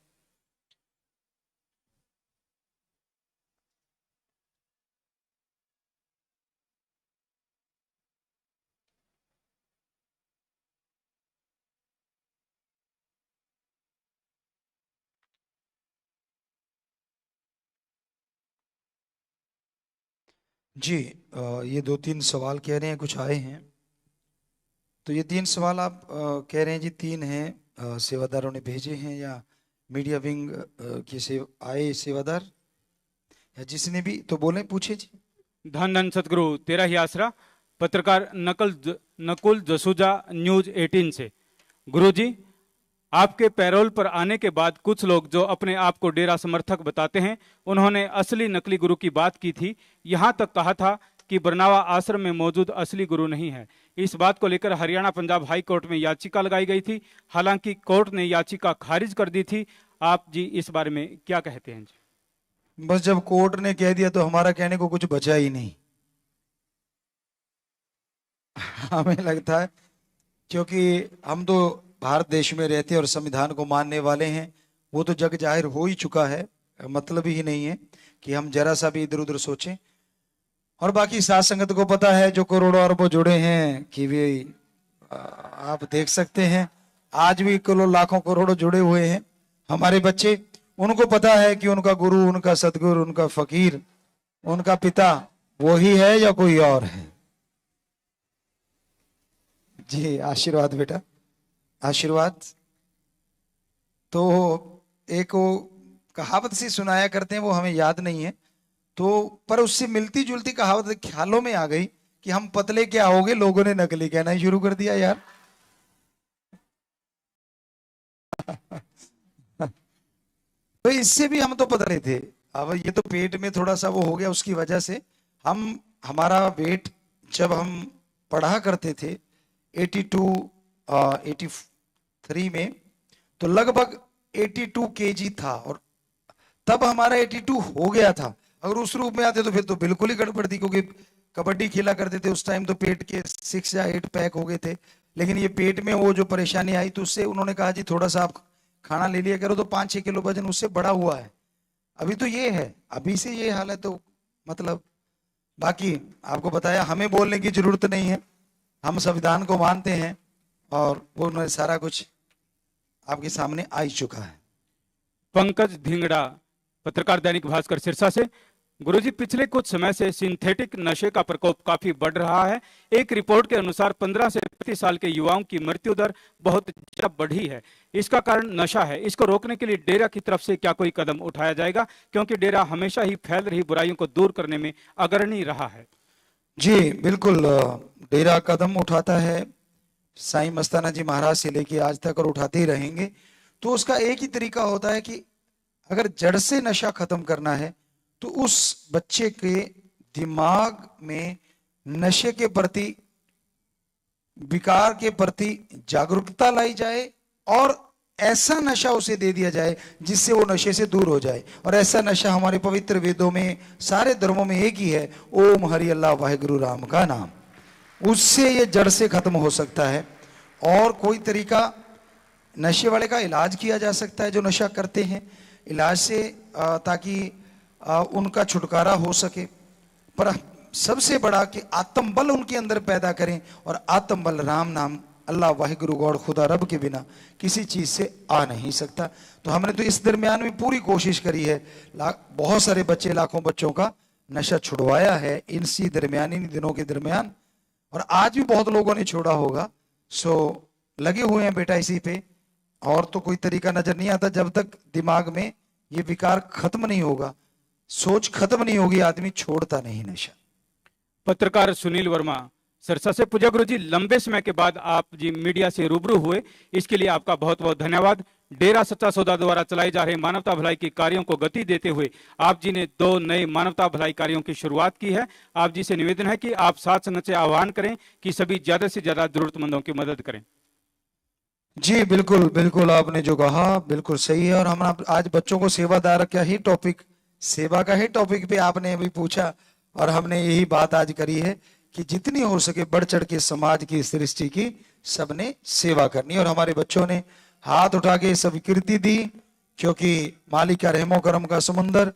जी, ये 2-3 सवाल कह रहे हैं कुछ आए हैं, तो ये 3 सवाल आप कह रहे हैं जी, 3 हैं, सेवादारों ने भेजे हैं, या मीडिया विंग के से आए सेवादार, या जिसने भी, तो बोले, पूछे जी। धन धन सतगुरु तेरा ही आसरा, पत्रकार नकुल जसूजा न्यूज 18 से। गुरुजी, आपके पैरोल पर आने के बाद कुछ लोग जो अपने आप को डेरा समर्थक बताते हैं, उन्होंने असली नकली गुरु की बात की थी, यहां तक कहा था कि बरनावा आश्रम में मौजूद असली गुरु नहीं है। इस बात को लेकर हरियाणा पंजाब हाई कोर्ट में याचिका लगाई गई थी, हालांकि कोर्ट ने याचिका खारिज कर दी थी। आप जी इस बारे में क्या कहते हैं जी? बस जब कोर्ट ने कह दिया तो हमारा कहने को कुछ बचा ही नहीं। हमें लगता है, क्योंकि हम तो भारत देश में रहते हैं और संविधान को मानने वाले हैं, वो तो जग जाहिर हो ही चुका है, मतलब ही नहीं है कि हम जरा सा भी इधर उधर सोचें। और बाकी साथ संगत को पता है, जो करोड़ों अरबों जुड़े हैं, कि वे आप देख सकते हैं, आज भी लाखों करोड़ों जुड़े हुए हैं हमारे बच्चे, उनको पता है कि उनका गुरु, उनका सदगुरु, उनका फकीर, उनका पिता वही है या कोई और है। जी आशीर्वाद बेटा, आशीर्वाद। तो एक वो कहावत सी सुनाया करते हैं, वो हमें याद नहीं है, तो पर उससे मिलती जुलती कहावत ख्यालों में आ गई कि हम पतले क्या होगे, लोगों ने नकली कहना ही शुरू कर दिया यार। तो इससे भी हम तो पतले थे, अब ये तो पेट में थोड़ा सा वो हो गया, उसकी वजह से हम, हमारा वेट जब हम पढ़ा करते थे 82 83 में, तो लगभग 82 केजी था, और तब हमारा 82 हो गया था। अगर उस रूप में आते तो फिर तो बिल्कुल ही गड़बड़ थी, क्योंकि कबड्डी खेला करते थे उस टाइम, तो पेट के 6 या 8 पैक हो गए थे। लेकिन ये पेट में वो जो परेशानी आई, तो उससे उन्होंने कहा जी थोड़ा सा आप खाना ले लिया करो, तो 5-6 किलो वजन उससे बढ़ा हुआ है। अभी तो ये है, अभी से ये हाल है, तो मतलब बाकी आपको बताया, हमें बोलने की जरूरत नहीं है, हम संविधान को मानते हैं, और वो सारा कुछ आपके सामने आ ही चुका है। पंकज धिंगड़ा, पत्रकार दैनिक भास्कर सिरसा से। गुरुजी, पिछले कुछ समय से सिंथेटिक नशे का प्रकोप काफी बढ़ रहा है। एक रिपोर्ट के अनुसार 15 से 35 साल के युवाओं की मृत्यु दर बहुत ज्यादा बढ़ी है। इसका कारण नशा है। इसको रोकने के लिए डेरा की तरफ से क्या कोई कदम उठाया जाएगा, क्योंकि डेरा हमेशा ही फैल रही बुराइयों को दूर करने में अग्रणी रहा है। जी बिल्कुल, डेरा कदम उठाता है साईं मस्ताना जी महाराज से लेके आज तक और उठाते ही रहेंगे। तो उसका एक ही तरीका होता है कि अगर जड़ से नशा खत्म करना है तो उस बच्चे के दिमाग में नशे के प्रति, विकार के प्रति जागरूकता लाई जाए और ऐसा नशा उसे दे दिया जाए जिससे वो नशे से दूर हो जाए। और ऐसा नशा हमारे पवित्र वेदों में, सारे धर्मों में एक ही है, ओम हरि अल्लाह वाहिगुरु राम का नाम। उससे ये जड़ से खत्म हो सकता है। और कोई तरीका, नशे वाले का इलाज किया जा सकता है जो नशा करते हैं, इलाज से ताकि उनका छुटकारा हो सके। पर सबसे बड़ा कि आत्मबल उनके अंदर पैदा करें, और आत्मबल राम नाम, अल्लाह वाहिगुरु गॉड खुदा रब के बिना किसी चीज से आ नहीं सकता। तो हमने तो इस दरमियान में पूरी कोशिश करी है, बहुत सारे बच्चे, लाखों बच्चों का नशा छुड़वाया है इसी दरमियान, इन दिनों के दरमियान। और आज भी बहुत लोगों ने छोड़ा होगा। सो लगे हुए हैं बेटा इसी पे। और तो कोई तरीका नजर नहीं आता जब तक दिमाग में ये विकार खत्म नहीं होगा, सोच खत्म नहीं होगी, आदमी छोड़ता नहीं नशा। पत्रकार सुनील वर्मा, सिरसा से। पूज्य गुरु जी, लंबे समय के बाद आप जी मीडिया से रूबरू हुए, इसके लिए आपका बहुत बहुत धन्यवाद। डेरा सच्चा सौदा द्वारा चलाए जा रहे मानवता भलाई के कार्यों को गति देते हुए आप जी ने 2 नए मानवता भलाई कार्यों की शुरुआत की है। आप जी से निवेदन है कि आप साथ संगत से आह्वान करें कि सभी ज्यादा से ज्यादा जरूरतमंदों की मदद करें। जी बिल्कुल बिल्कुल, आपने जो कहा बिल्कुल सही है। और हम आज बच्चों को सेवादार का ही टॉपिक, सेवा का ही टॉपिक पे आपने अभी पूछा, और हमने यही बात आज करी है कि जितनी हो सके बढ़ चढ़ के समाज की, सृष्टि की सबने सेवा करनी। और हमारे बच्चों ने हाथ उठा के स्वीकृति दी, क्योंकि मालिक का रहमो करम का समुंदर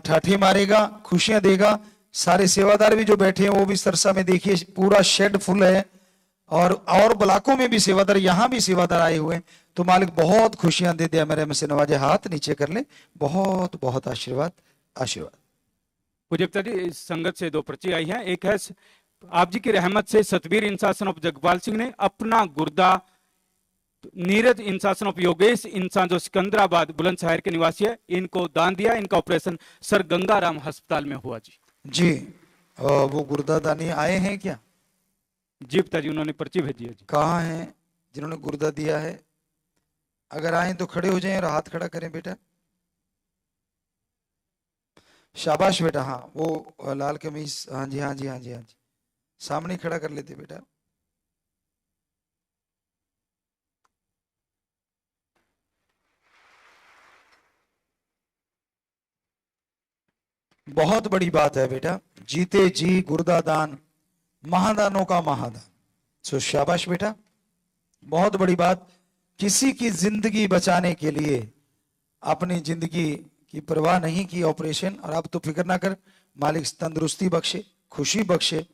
ठाठी मारेगा, खुशियां देगा। सारे सेवादार भी जो बैठे हैं वो भी सरसा में देखिए पूरा शेड फुल है, और ब्लाकों में भी सेवादार, यहाँ भी सेवादार आए हुए हैं। तो मालिक बहुत खुशियां दे दे, मेरे में से नवाजे। हाथ नीचे कर ले, बहुत बहुत आशीर्वाद आशीर्वाद। पूज्य पिताजी, इस संगत से 2 पर्ची आई हैं। एक है आप जी की रहमत से सतबीर इंसान ऑफ जगपाल सिंह ने अपना गुर्दा, नीरज इंसान ऑफ योगेश इंसान जो सिकंदराबाद बुलंदशहर के निवासी है, इनको दान दिया। इनका ऑपरेशन सर गंगाराम अस्पताल में हुआ जी। जी वो गुर्दा दानी आए हैं क्या? जी पिताजी, उन्होंने पर्ची भेजी है जी। कहाँ हैं जिन्होंने गुर्दा दिया है? अगर आए तो खड़े हो जाएं और हाथ खड़ा करें बेटा। शाबाश बेटा। हाँ वो लाल कमीज, हाँ जी हाँ जी हाँ जी हाँ जी, सामने खड़ा कर लेते बेटा। बहुत बड़ी बात है बेटा, जीते जी गुर्दा दान, महादानों का महादान। सो शाबाश बेटा, बहुत बड़ी बात। किसी की जिंदगी बचाने के लिए अपनी जिंदगी की परवाह नहीं की, ऑपरेशन। और अब तो फिक्र ना कर, मालिक तंदुरुस्ती बख्शे, खुशी बख्शे,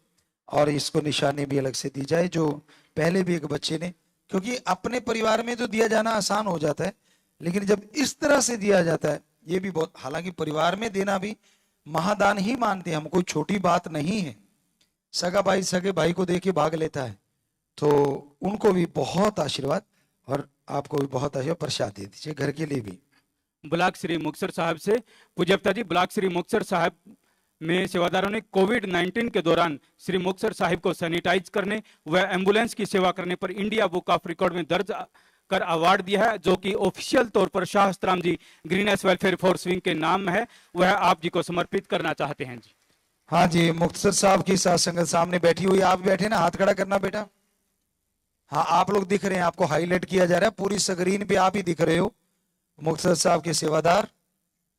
और इसको निशानी भी अलग से दी जाए। जो पहले भी एक बच्चे ने, क्योंकि अपने परिवार में तो दिया जाना आसान हो जाता है, लेकिन जब इस तरह से दिया जाता है ये भी बहुत, हालांकि परिवार में देना भी महादान ही मानते हैं हम, कोई छोटी बात नहीं है। सगा भाई सगे भाई को देके भाग लेता है, तो उनको भी बहुत आशीर्वाद, और आपको भी बहुत आशीर्वाद, प्रसाद दे दीजिए घर के लिए भी। ब्लॉक श्री मुक्तसर साहब से। पूज्य पिताजी, ब्लॉक श्री मुक्तसर साहब में सेवादारों ने कोविड-19 के दौरान श्री मुक्तसर साहिब को सैनिटाइज करने व एम्बुलेंस की सेवा करने पर इंडिया बुक ऑफ रिकॉर्ड में दर्ज कर अवार्ड दिया है, जो कि ऑफिशियल तौर पर शाह हस्तराम जी ग्रीनेस वेलफेयर फोर्स विंग के नाम में है। वह आप जी को समर्पित करना चाहते हैं जी। हाँ जी, मुक्तसर साहब की साथ संगत सामने बैठी हुई, आप बैठे ना, हाथ खड़ा करना बेटा। हाँ आप लोग दिख रहे हैं, आपको हाईलाइट किया जा रहा है पूरी स्क्रीन पे, आप ही दिख रहे हो। मुक्तसर साहब के सेवादार,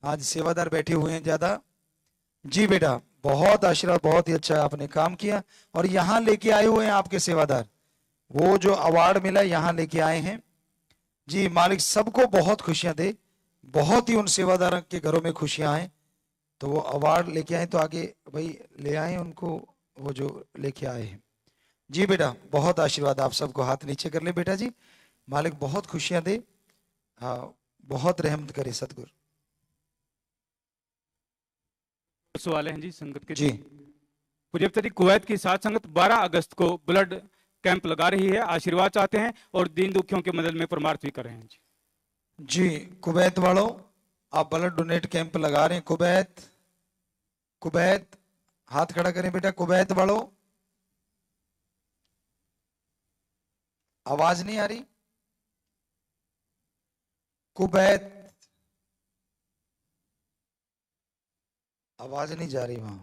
आज सेवादार बैठे हुए हैं ज्यादा। जी बेटा, बहुत आशीर्वाद, बहुत ही अच्छा आपने काम किया। और यहाँ लेके आए हुए हैं आपके सेवादार, वो जो अवार्ड मिला यहाँ लेके आए हैं जी। मालिक सबको बहुत खुशियां दे, बहुत ही उन सेवादारों के घरों में खुशियां आए, तो वो अवार्ड लेके आए, तो आगे भाई ले आए उनको, वो जो लेके आए हैं। जी बेटा, बहुत आशीर्वाद, आप सबको हाथ नीचे कर ले बेटा जी। मालिक बहुत खुशियां दे, हाँ बहुत रहमत करे सतगुरु। सवाल हैं जी संगत के जी पूज्यपिता जी, कुवैत की सात संगत 12 अगस्त को ब्लड कैंप लगा रही है, आशीर्वाद चाहते हैं और दीन दुखियों के मदद में परमार्थ भी कर रहे हैं जी। जी, कुवैत वालों आप ब्लड डोनेट कैंप लगा रहे हैं। कुवैत, कुवैत हाथ खड़ा करें बेटा। कुवैत वालों, आवाज नहीं आ रही। कुवैत, आवाज नहीं जा रही वहां।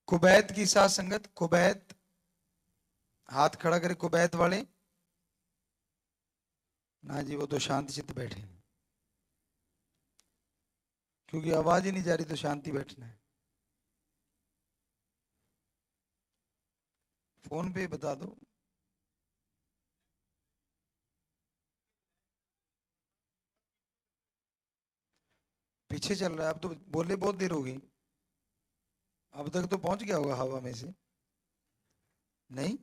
कुवैत की साथ संगत, कुवैत हाथ खड़ा करें। कुवैत वाले ना जी, वो तो शांति चित्त बैठे हैं, क्योंकि आवाज ही नहीं जा रही तो शांति बैठना है। फोन पे बता दो। पीछे चल रहा है, अब तो बोले बहुत देर हो गई। अब तक तो पहुंच गया होगा हवा में से। नहीं,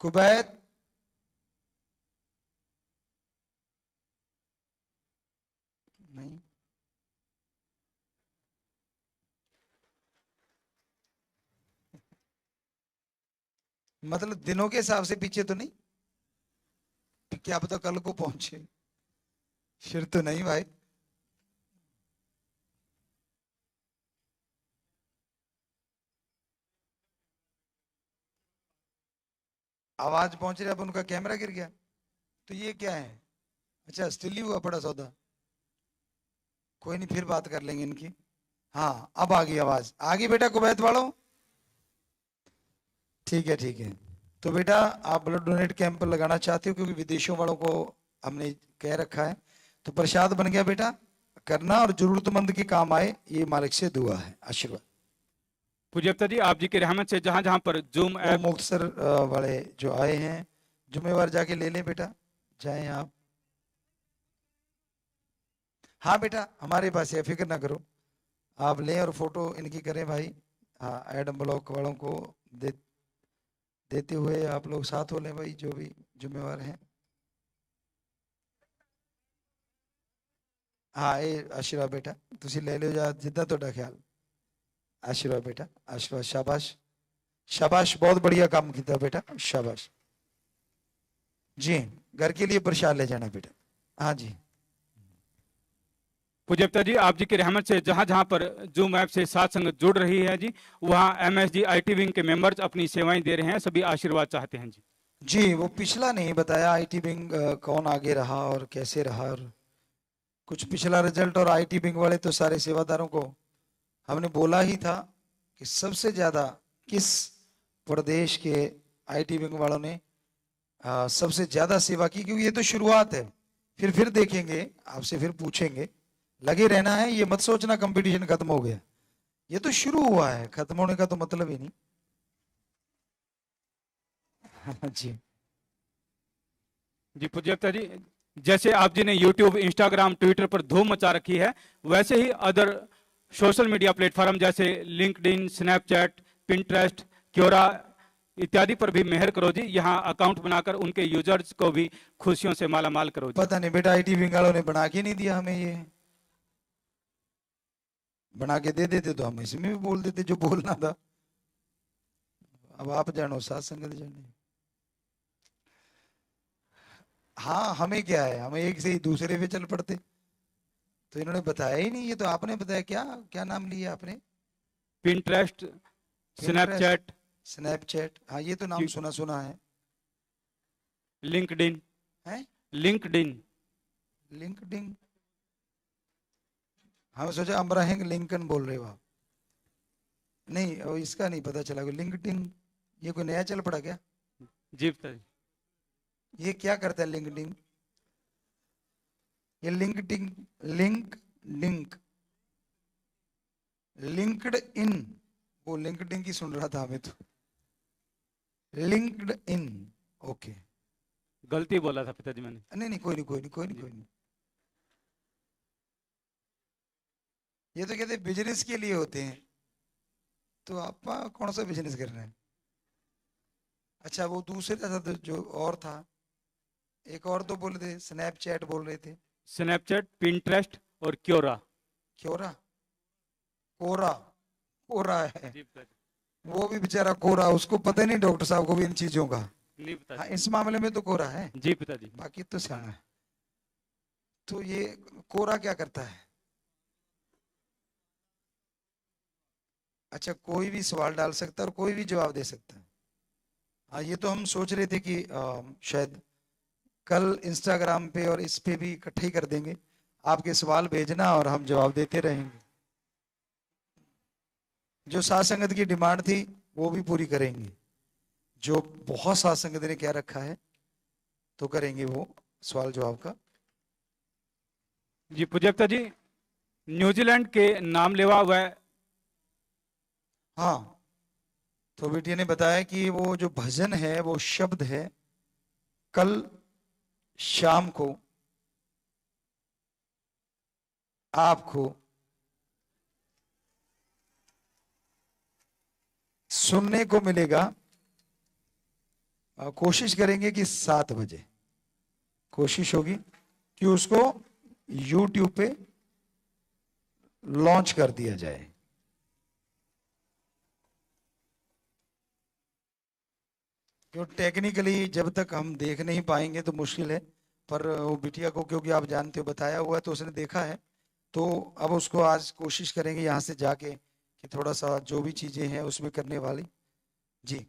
कुवैत, नहीं, मतलब दिनों के हिसाब से पीछे तो नहीं, क्या पता कल को पहुंचे। फिर तो नहीं भाई। आवाज पहुंच रही है, अब उनका कैमरा गिर गया तो ये क्या है? अच्छा, स्टिल ही हुआ पड़ा सौदा। कोई नहीं, फिर बात कर लेंगे इनकी। हाँ, अब आ गई आवाज, आ गई बेटा कुवैत वालों। ठीक है, ठीक है। तो बेटा आप ब्लड डोनेट कैंप लगाना चाहते हो, क्योंकि विदेशों वालों को हमने कह रखा है, तो प्रसाद बन गया बेटा, करना और जरूरतमंद के काम आए, ये मालिक से दुआ है, आशीर्वाद। पूज्यपिता जी, आप जी की रहमत से जहां जहां पर जूम वो ऐप मुक्तसर वाले जो आए हैं, जुम्मेवार जाके ले लें बेटा, जाएं आप। हाँ बेटा, हमारे पास है, फिक्र ना करो, आप लें और फोटो इनकी करें भाई। हाँ, एडम ब्लॉक वालों को दे, देते हुए आप लोग साथ हो लें भाई, जो भी जुम्मेवार हैं। हाँ, ये आशीर्वाद बेटा, तुसी ले लो जा जिद्दा ਤੁਹਾਡਾ ख्याल। आशीर्वाद बेटा, आशीर्वाद, शाबाश शाबाश, बहुत बढ़िया काम किया बेटा, शाबाश। जी, घर के लिए प्रसाद ले जाना बेटा। हाँ जी, पूज्यपिता जी, आप जी की रहमत से जहां जहां पर जूम ऐप से सात संगत जुड़ रही है जी, वहां एमएसजी आईटी विंग के मेंबर्स अपनी सेवाएं दे रहे हैं, सभी आशीर्वाद चाहते हैं जी। जी वो पिछला नहीं बताया आईटी विंग कौन आगे रहा और कैसे रहा, और कुछ पिछला रिजल्ट, और आईटी विंग वाले तो सारे सेवादारों को हमने बोला ही था कि सबसे ज्यादा किस प्रदेश के आईटी विंग वालों ने सबसे ज्यादा सेवा की, क्योंकि ये तो शुरुआत है, फिर देखेंगे, आपसे फिर पूछेंगे, लगे रहना है, ये मत सोचना कंपटीशन खत्म हो गया, ये तो शुरू हुआ है, खत्म होने का तो मतलब ही नहीं। जी जी पूज्यपिता जी, जैसे आप जी ने यूट्यूब, इंस्टाग्राम, ट्विटर पर धूम मचा रखी है, वैसे ही अदर सोशल मीडिया प्लेटफॉर्म जैसे लिंक्डइन, स्नैपचैट, पिंटरेस्ट, क्योरा इत्यादि पर भी मेहर करो जी। यहाँ अकाउंट बनाकर उनके यूजर्स को भी खुशियों से माला माल करो जी। पता नहीं बेटा, आईटी विंग वालों ने बना के नहीं दिया हमें, ये बना के दे देते तो हम इसमें भी बोल देते जो बोलना था। अब आप जानो, साथ संगत जाने। हाँ, हमें क्या है, हमें एक से ही दूसरे पे चल पड़ते, तो इन्होंने बताया ही नहीं, ये तो आपने बताया। क्या क्या नाम लिया आपने? पिंटरेस्ट, पिंटरेस्ट, स्नैपचैट, स्नैपचैट, हाँ ये तो नाम सुना सुना है। लिंक्डइन, हैं? लिंक्डइन, लिंक्डइन, हम सोचा अब्राहम लिंकन बोल रहे हो आप। नहीं, वो इसका नहीं पता चला, लिंक्डइन ये कोई नया चल पड़ा क्या? जी पिता जी। ये क्या करता है लिंक्डइन? ये LinkedIn, link, link, linked in, वो लिंक्डइन की सुन रहा था हमें तो, लिंक्ड इन, ओके। गलती बोला था पिताजी मैंने। नहीं नहीं, कोई नहीं, कोई नहीं, कोई नहीं, जी। कोई नहीं। ये तो कहते बिजनेस के लिए होते हैं, तो आप कौन सा बिजनेस कर रहे हैं? अच्छा, वो दूसरे था जो और था, एक और तो बोल रहे थे, स्नैपचैट बोल रहे थे। स्नैपचैट, पिंटरेस्ट और क्योरा। क्योरा, कोरा, कोरा है। जी पिताजी। वो भी बेचारा कोरा, उसको पता ही नहीं डॉक्टर साहब को भी इन चीजों का। नहीं हाँ, पिताजी। इस मामले में तो कोरा है, जी पिताजी। बाकी तो श्याम है। तो ये कोरा क्या करता है? अच्छा, कोई भी सवाल डाल सकता है और कोई भी जवाब दे सकता है। हाँ, ये तो हम सोच रहे थे कि शायद कल इंस्टाग्राम पे और इस पे भी इकट्ठे ही कर देंगे, आपके सवाल भेजना और हम जवाब देते रहेंगे। जो साथ संगत की डिमांड थी वो भी पूरी करेंगे, जो बहुत साथ संगत ने क्या रखा है तो करेंगे वो सवाल जवाब का। जी पूज्य पिताजी, न्यूजीलैंड के नाम लेवा वह। हाँ, तो बेटिया ने बताया कि वो जो भजन है वो शब्द है, कल शाम को आपको सुनने को मिलेगा। कोशिश करेंगे कि 7 बजे कोशिश होगी कि उसको YouTube पे लॉन्च कर दिया जाए। क्यों, टेक्निकली जब तक हम देख नहीं पाएंगे तो मुश्किल है, पर वो बिटिया को क्योंकि आप जानते हो बताया हुआ है तो उसने देखा है, तो अब उसको आज कोशिश करेंगे यहाँ से जाके कि थोड़ा सा जो भी चीजें हैं उसमें करने वाली। जी।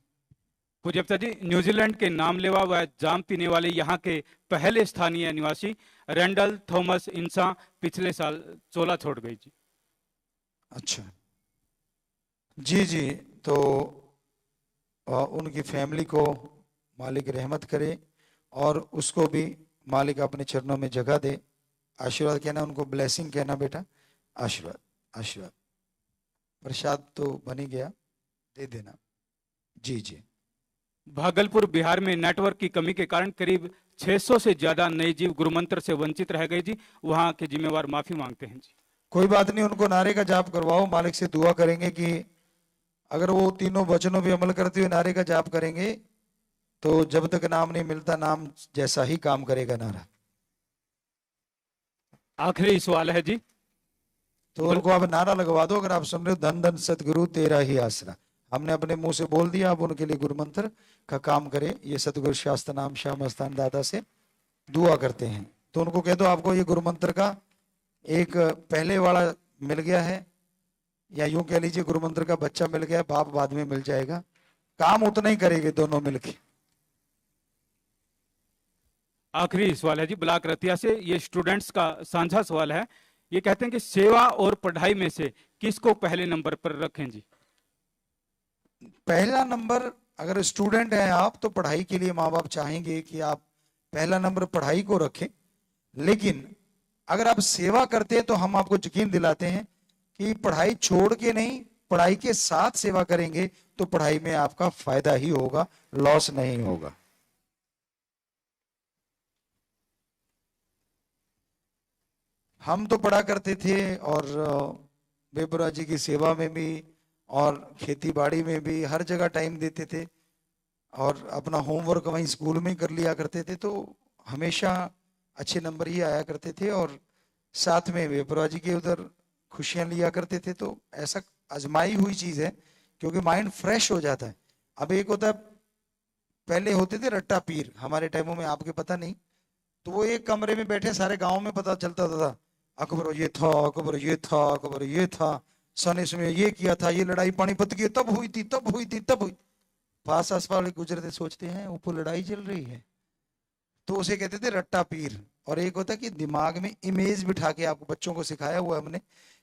पूज्य पिताजी, न्यूजीलैंड के नाम लेवा वह जाम पीने वाले यहाँ के पहले स्थानीय निवासी रैंडल थॉमस इंसा पिछले साल चोला छोड़ गई जी। अच्छा, जी जी। तो उनकी फैमिली को मालिक रहमत करे और उसको भी मालिक अपने चरणों में जगह दे। आशीर्वाद कहना, उनको ब्लेसिंग कहना बेटा, आशीर्वाद आशीर्वाद। प्रसाद तो बन ही गया, दे देना। जी जी। भागलपुर बिहार में नेटवर्क की कमी के कारण करीब 600 से ज्यादा नए जीव गुरुमंत्र से वंचित रह गए जी। वहां के जिम्मेवार माफी मांगते हैं जी। कोई बात नहीं, उनको नारे का जाप करवाओ, मालिक से दुआ करेंगे कि अगर वो तीनों वचनों पे अमल करते हुए नारे का जाप करेंगे तो जब तक नाम नहीं मिलता नाम जैसा ही काम करेगा नारा। आखिरी सवाल है जी। तो उनको आप नारा लगवा दो, अगर आप सुन रहे हो, धन धन सतगुरु तेरा ही आसरा। हमने अपने मुंह से बोल दिया, अब उनके लिए गुरु मंत्र का काम करें। ये सतगुरु शास्त्र नाम श्याम स्थान दादा से दुआ करते हैं, तो उनको कह दो आपको ये गुरु मंत्र का एक पहले वाला मिल गया है, या यूं कह लीजिए गुरु मंत्र का बच्चा मिल गया, बाप बाद में मिल जाएगा। काम उतना ही करेंगे दोनों मिलके। आखिरी सवाल है जी ब्लॉक रतिया से। ये स्टूडेंट्स का साझा सवाल है। ये कहते हैं कि सेवा और पढ़ाई में से किसको पहले नंबर पर रखें जी। पहला नंबर, अगर स्टूडेंट हैं आप तो पढ़ाई के लिए माँ बाप चाहेंगे कि आप पहला नंबर पढ़ाई को रखें, लेकिन अगर आप सेवा करते हैं तो हम आपको यकीन दिलाते हैं कि पढ़ाई छोड़ के नहीं, पढ़ाई के साथ सेवा करेंगे तो पढ़ाई में आपका फायदा ही होगा, लॉस नहीं होगा। हम तो पढ़ा करते थे और बेबुरा जी की सेवा में भी और खेती बाड़ी में भी हर जगह टाइम देते थे, और अपना होमवर्क वहीं स्कूल में ही कर लिया करते थे, तो हमेशा अच्छे नंबर ही आया करते थे, और साथ में बेबुरा जी के उधर खुशियां लिया करते थे। तो ऐसा आजमाई हुई चीज है, क्योंकि माइंड फ्रेश हो जाता है। अब एक होता है, पहले होते थे रट्टा पीर, हमारे टाइमों में, आपके पता नहीं, तो वो एक कमरे में बैठे सारे गांव में पता चलता था, अकबर ये था, अकबर ये था, अकबर ये था, सन इसमें ये किया था, ये लड़ाई पानीपत की तब हुई थी, तब हुई थी, तब हुई। पास आस वाले गुजरते सोचते हैं ऊपर लड़ाई चल रही है, तो उसे कहते थे रट्टा पीर। और एक होता कि दिमाग में इमेज बिठा के, आपको बच्चों को सिखाया हुआ हमने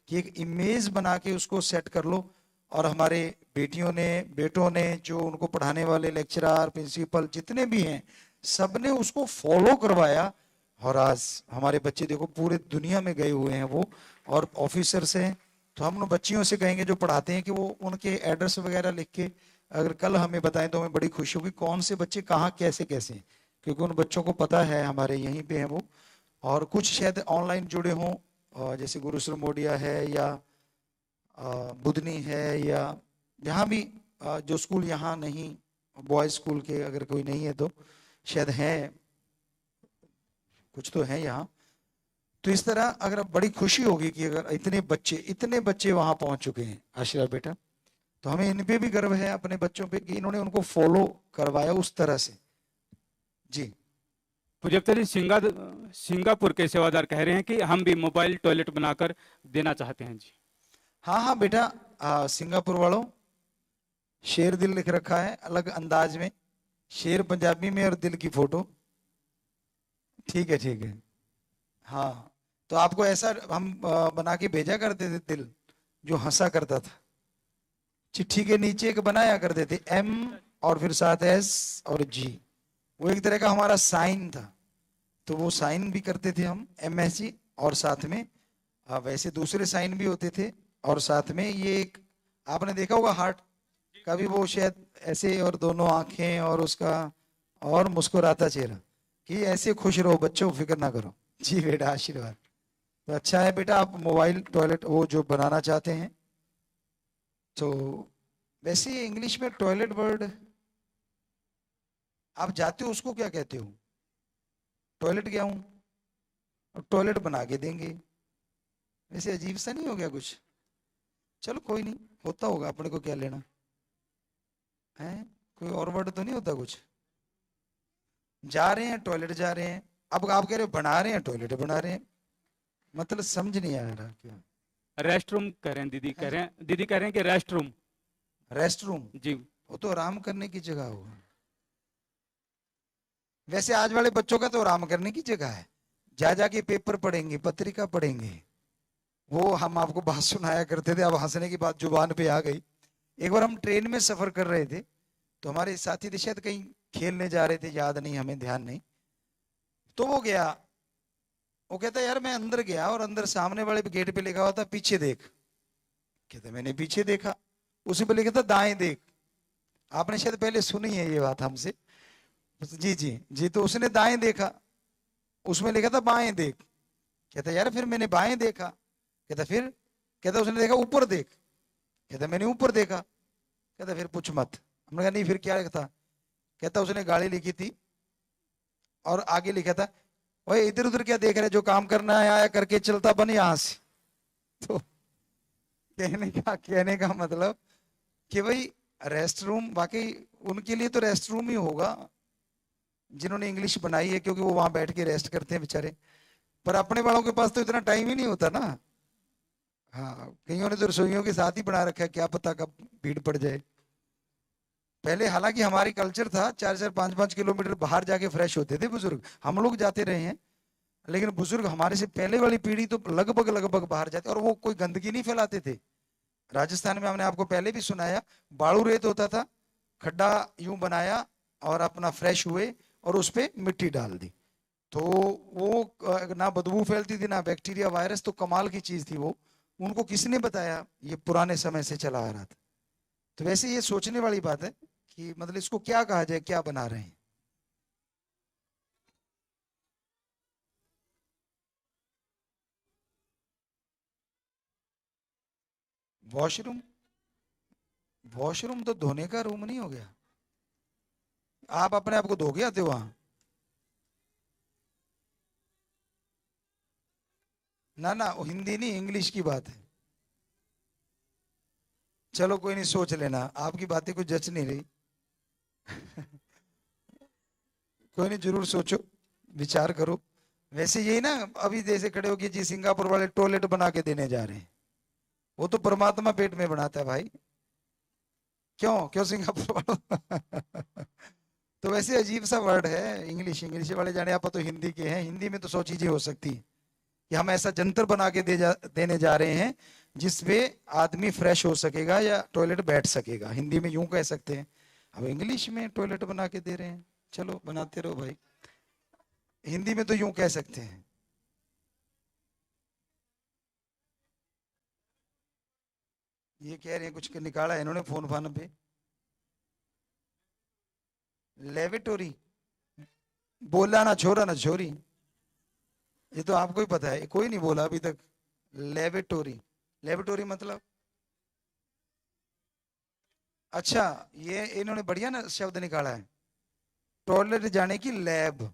कि एक इमेज बना के उसको सेट कर लो। और हमारे बेटियों ने, बेटों ने, जो उनको पढ़ाने वाले लेक्चरर, प्रिंसिपल जितने भी हैं, सबने उसको फॉलो करवाया, और आज हमारे बच्चे देखो पूरे दुनिया में गए हुए हैं वो, और ऑफिसर्स हैं। तो हम उन बच्चियों से कहेंगे जो पढ़ाते हैं कि वो उनके एड्रेस वगैरह लिख के अगर कल हमें बताएं तो हमें बड़ी खुशी होगी, कौन से बच्चे कहाँ कैसे कैसे हैं, क्योंकि उन बच्चों को पता है हमारे यहीं पे हैं वो। और कुछ शायद ऑनलाइन जुड़े हों, जैसे गुरुश्री मोडिया है, या बुधनी है, या यहाँ भी जो स्कूल यहाँ नहीं बॉयज स्कूल के, अगर कोई नहीं है तो शायद है, कुछ तो है यहाँ। तो इस तरह अगर बड़ी खुशी होगी कि अगर इतने बच्चे वहां पहुंच चुके हैं आशीर्वाद बेटा, तो हमें इन पे भी गर्व है अपने बच्चों पे कि इन्होंने उनको फॉलो करवाया उस तरह से। जी पूजप्ता जी, सिंगापुर के सेवादार कह रहे हैं कि हम भी मोबाइल टॉयलेट बनाकर देना चाहते हैं जी। हाँ हाँ बेटा, सिंगापुर वालों, शेर दिल लिख रखा है अलग अंदाज में, शेर पंजाबी में और दिल की फोटो। ठीक है ठीक है। हाँ, तो आपको ऐसा हम बना के भेजा करते थे दिल, जो हंसा करता था। चिट्ठी के नीचे एक बनाया करते थे एम, और फिर साथ एस और जी, वो एक तरह का हमारा साइन था। तो वो साइन भी करते थे हम, एम एस जी, और साथ में वैसे दूसरे साइन भी होते थे, और साथ में ये एक आपने देखा होगा हार्ट का भी, वो शायद ऐसे, और दोनों आंखें और उसका, और मुस्कुराता चेहरा, कि ऐसे खुश रहो बच्चों, फिक्र ना करो। जी बेटा आशीर्वाद। तो अच्छा है बेटा, आप मोबाइल टॉयलेट वो जो बनाना चाहते हैं। तो वैसे इंग्लिश में टॉयलेट वर्ड आप जाते हो उसको क्या कहते हो? टॉयलेट गया हूं, और टॉयलेट बना के देंगे। वैसे अजीब सा नहीं हो गया कुछ? चलो कोई नहीं, होता होगा, अपने को क्या लेना है। कोई और वर्ड तो नहीं होता कुछ? जा रहे हैं टॉयलेट जा रहे हैं, अब आप कह रहे हो बना रहे हैं टॉयलेट बना रहे हैं, मतलब समझ नहीं आ रहा क्या रेस्ट रूम कह रहे हैं, दीदी कह रहे हैं कि रेस्ट रूम। Rest room? जी। वो तो आराम करने की जगह होगा। वैसे आज वाले बच्चों का तो आराम करने की जगह है, जा जाके पेपर पढ़ेंगे, पत्रिका पढ़ेंगे। वो हम आपको बात सुनाया करते थे, अब हंसने की बात जुबान पे आ गई। एक बार हम ट्रेन में सफर कर रहे थे, तो हमारे साथी थे शायद कहीं खेलने जा रहे थे, याद नहीं, हमें ध्यान नहीं। तो वो गया, वो कहता यार मैं अंदर गया, और अंदर सामने वाले गेट पे लिखा हुआ था पीछे देख। कहता मैंने पीछे देखा, उसी पे लिखा था दाएं देख। आपने शायद पहले सुनी है ये बात हमसे। जी जी जी, तो उसने दाएं देखा, उसमें लिखा था बाएं देख। कहता यार फिर मैंने बाएं देखा। कहता फिर? कहता उसने देखा ऊपर देख। कहता मैंने ऊपर देखा। कहता फिर पूछ मत। हमने कहा नहीं फिर क्या लिखा था? कहता उसने गाड़ी लिखी थी, और आगे लिखा था ओए इधर उधर क्या देख रहे, जो काम करना है आया करके चलता बन यहां से। तो कहने का मतलब कि भाई रेस्ट रूम वाकई उनके लिए तो रेस्ट रूम ही होगा जिन्होंने इंग्लिश बनाई है, क्योंकि वो वहां बैठ के रेस्ट करते हैं बेचारे। पर अपने वालों के पास तो इतना टाइम ही नहीं होता ना। हाँ, कईयों ने तो रसोइयों के साथ ही बना रखा है, क्या पता कब भीड़ पड़ जाए। पहले हालांकि हमारी कल्चर था 4-4 5-5 किलोमीटर बाहर जाके फ्रेश होते थे बुजुर्ग, हम लोग जाते रहे हैं, लेकिन बुजुर्ग हमारे से पहले वाली पीढ़ी तो लगभग लगभग बाहर जाते, और वो कोई गंदगी नहीं फैलाते थे। राजस्थान में हमने आपको पहले भी सुनाया, बाड़ू रेत होता था, खड्डा यूं बनाया, और अपना फ्रेश हुए, और उस पे मिट्टी डाल दी, तो वो ना बदबू फैलती थी ना बैक्टीरिया वायरस, तो कमाल की चीज थी वो। उनको किसने बताया? ये पुराने समय से चला आ रहा था। तो वैसे ये सोचने वाली बात है कि मतलब इसको क्या कहा जाए, क्या बना रहे हैं। वॉशरूम? वॉशरूम तो धोने का रूम नहीं हो गया। आप अपने आप को धो के आते हो वहां? ना ना, वो हिंदी नहीं इंग्लिश की बात है। चलो कोई नहीं, सोच लेना, आपकी बातें कुछ जच नहीं रही। कोई नहीं, जरूर सोचो, विचार करो। वैसे यही ना, अभी जैसे खड़े हो कि जी सिंगापुर वाले टॉयलेट बना के देने जा रहे हैं, वो तो परमात्मा पेट में बनाता है भाई। क्यों क्यों सिंगापुर वालों? तो वैसे अजीब सा वर्ड है इंग्लिश, इंग्लिश वाले जाने, आप तो हिंदी के हैं, हिंदी में तो 100 चीजें हो सकती है कि हम ऐसा जंतर बना के देने जा रहे हैं जिसपे आदमी फ्रेश हो सकेगा या टॉयलेट बैठ सकेगा, हिंदी में यूं कह सकते हैं। अब इंग्लिश में टॉयलेट बना के दे रहे हैं, चलो बनाते रहो भाई, हिंदी में तो यूं कह सकते हैं। ये कह रहे हैं कुछ निकाला है इन्होंने फोन फान पे, लेवेटोरी। बोला ना छोरा ना छोरी, ये तो आपको ही पता है, कोई नहीं बोला अभी तक। लेवेटोरी, लेवेटोरी मतलब अच्छा, ये इन्होंने बढ़िया ना शब्द निकाला है, टॉयलेट जाने की लैब,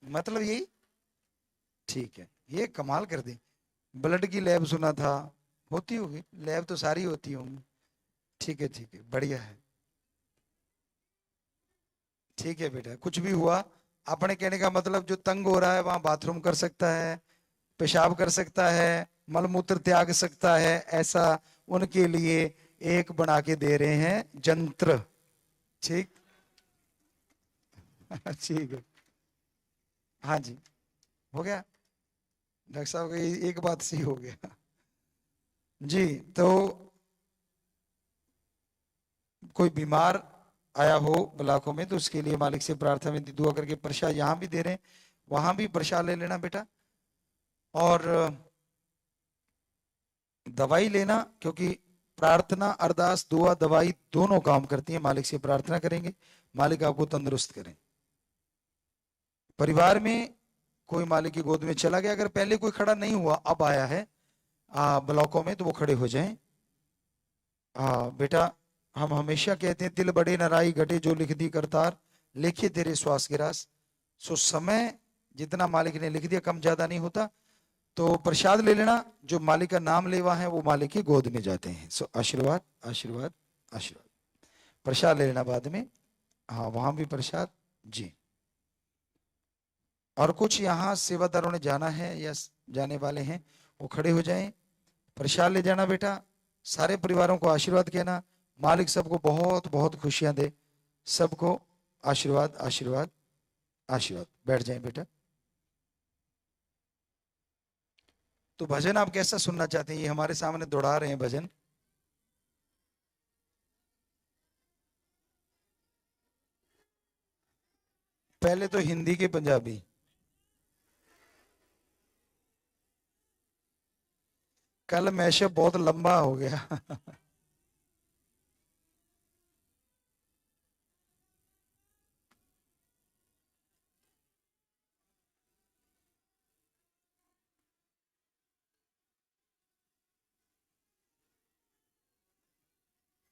मतलब यही। ठीक है, ये कमाल कर दी। ब्लड की लैब सुना था, होती होगी लैब तो सारी होती होंगी। ठीक है ठीक है, बढ़िया है। ठीक है बेटा, कुछ भी हुआ, अपने कहने का मतलब जो तंग हो रहा है वहां बाथरूम कर सकता है, पेशाब कर सकता है, मलमूत्र त्याग सकता है, ऐसा उनके लिए एक बना के दे रहे हैं जंत्र। ठीक। ठीक है। हाँ जी, हो गया। डॉक्टर साहब का एक बात सही हो गया। जी। तो कोई बीमार आया हो ब्लाकों में तो उसके लिए मालिक से प्रार्थना विनती दुआ करके प्रसाद यहाँ भी दे रहे हैं, वहां भी प्रसाद ले लेना बेटा। और दवाई लेना, क्योंकि प्रार्थना अरदास दुआ दवाई दोनों काम करती है। मालिक से प्रार्थना करेंगे, मालिक आपको तंदुरुस्त करें। परिवार में कोई मालिक की गोद में चला गया, अगर पहले कोई खड़ा नहीं हुआ अब आया है ब्लॉकों में, तो वो खड़े हो जाएं। बेटा, हम हमेशा कहते हैं तिल बड़े नाराई घटे जो लिख दी करतार, लिखे तेरे श्वास के रास। सो समय जितना मालिक ने लिख दिया कम ज्यादा नहीं होता। तो प्रसाद ले लेना, जो मालिक का नाम लेवा है वो मालिक की गोद में जाते हैं। सो आशीर्वाद आशीर्वाद आशीर्वाद। प्रसाद ले लेना बाद में। हाँ, वहां भी प्रसाद। जी। और कुछ यहाँ सेवादारों ने जाना है या जाने वाले हैं, वो खड़े हो जाएं। प्रसाद ले जाना बेटा, सारे परिवारों को आशीर्वाद कहना, मालिक सबको बहुत बहुत खुशियां दे, सबको आशीर्वाद आशीर्वाद आशीर्वाद। बैठ जाएं बेटा। तो भजन आप कैसा सुनना चाहते हैं? ये हमारे सामने दौड़ा रहे हैं भजन। पहले तो हिंदी के पंजाबी। कल मैशअप बहुत लंबा हो गया।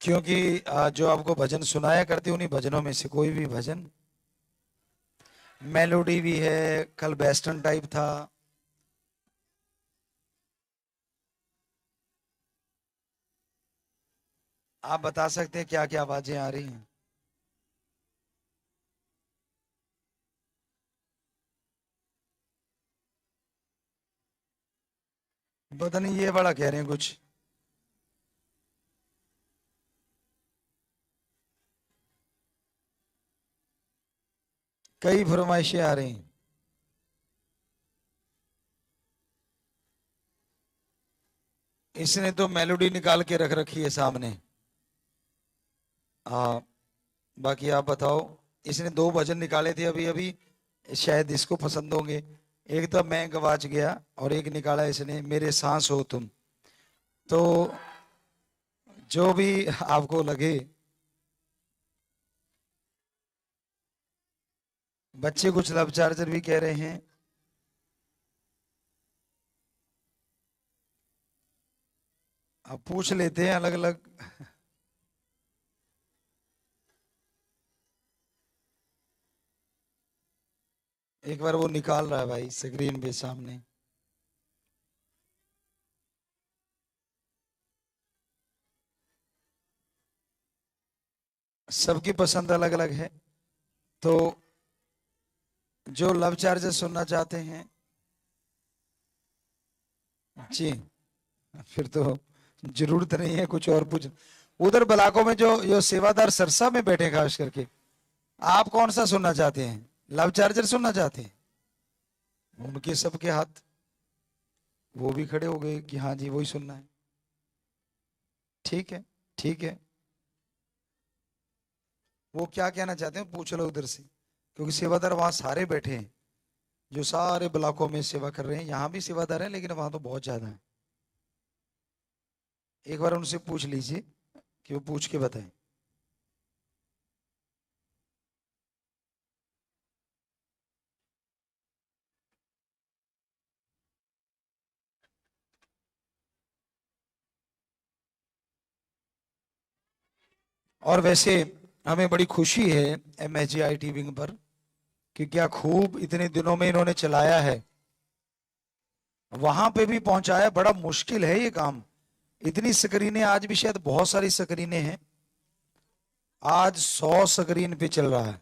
क्योंकि जो आपको भजन सुनाया करते उन्हीं भजनों में से कोई भी भजन, मेलोडी भी है, कल वेस्टर्न टाइप था। आप बता सकते हैं क्या क्या आवाजें आ रही हैं? पता नहीं, ये वाला कह रहे हैं कुछ। कई फरमाइशें आ रही हैं। इसने तो मेलोडी निकाल के रख रखी है सामने। हाँ, बाकी आप बताओ। इसने दो भजन निकाले थे अभी अभी, शायद इसको पसंद होंगे। एक तो मैं गवाच गया, और एक निकाला इसने मेरे सांस हो तुम। तो जो भी आपको लगे। बच्चे कुछ लब चार्जर भी कह रहे हैं। अब पूछ लेते हैं अलग अलग। एक बार वो निकाल रहा है भाई स्क्रीन पे सामने। सबकी पसंद अलग अलग है। तो जो लव चार्जर सुनना चाहते हैं, जी, फिर तो जरूरत नहीं है कुछ और पूछ। उधर ब्लाकों में जो जो सेवादार सरसा में बैठे खास करके, आप कौन सा सुनना चाहते हैं? लव चार्जर सुनना चाहते हैं? उनके सबके हाथ, वो भी खड़े हो गए कि हाँ जी वही सुनना है। ठीक है ठीक है। वो क्या कहना चाहते हैं पूछ लो उधर से, क्योंकि सेवादार वहां सारे बैठे हैं, जो सारे ब्लॉकों में सेवा कर रहे हैं। यहाँ भी सेवादार हैं लेकिन वहां तो बहुत ज्यादा है। एक बार उनसे पूछ लीजिए कि वो पूछ के बताएं। और वैसे हमें बड़ी खुशी है MSGIT विंग पर कि क्या खूब इतने दिनों में इन्होंने चलाया है। वहां पे भी पहुंचाया, बड़ा मुश्किल है ये काम। इतनी स्क्रीनें, आज भी शायद बहुत सारी स्क्रीनें हैं, आज 100 स्क्रीन पे चल रहा है।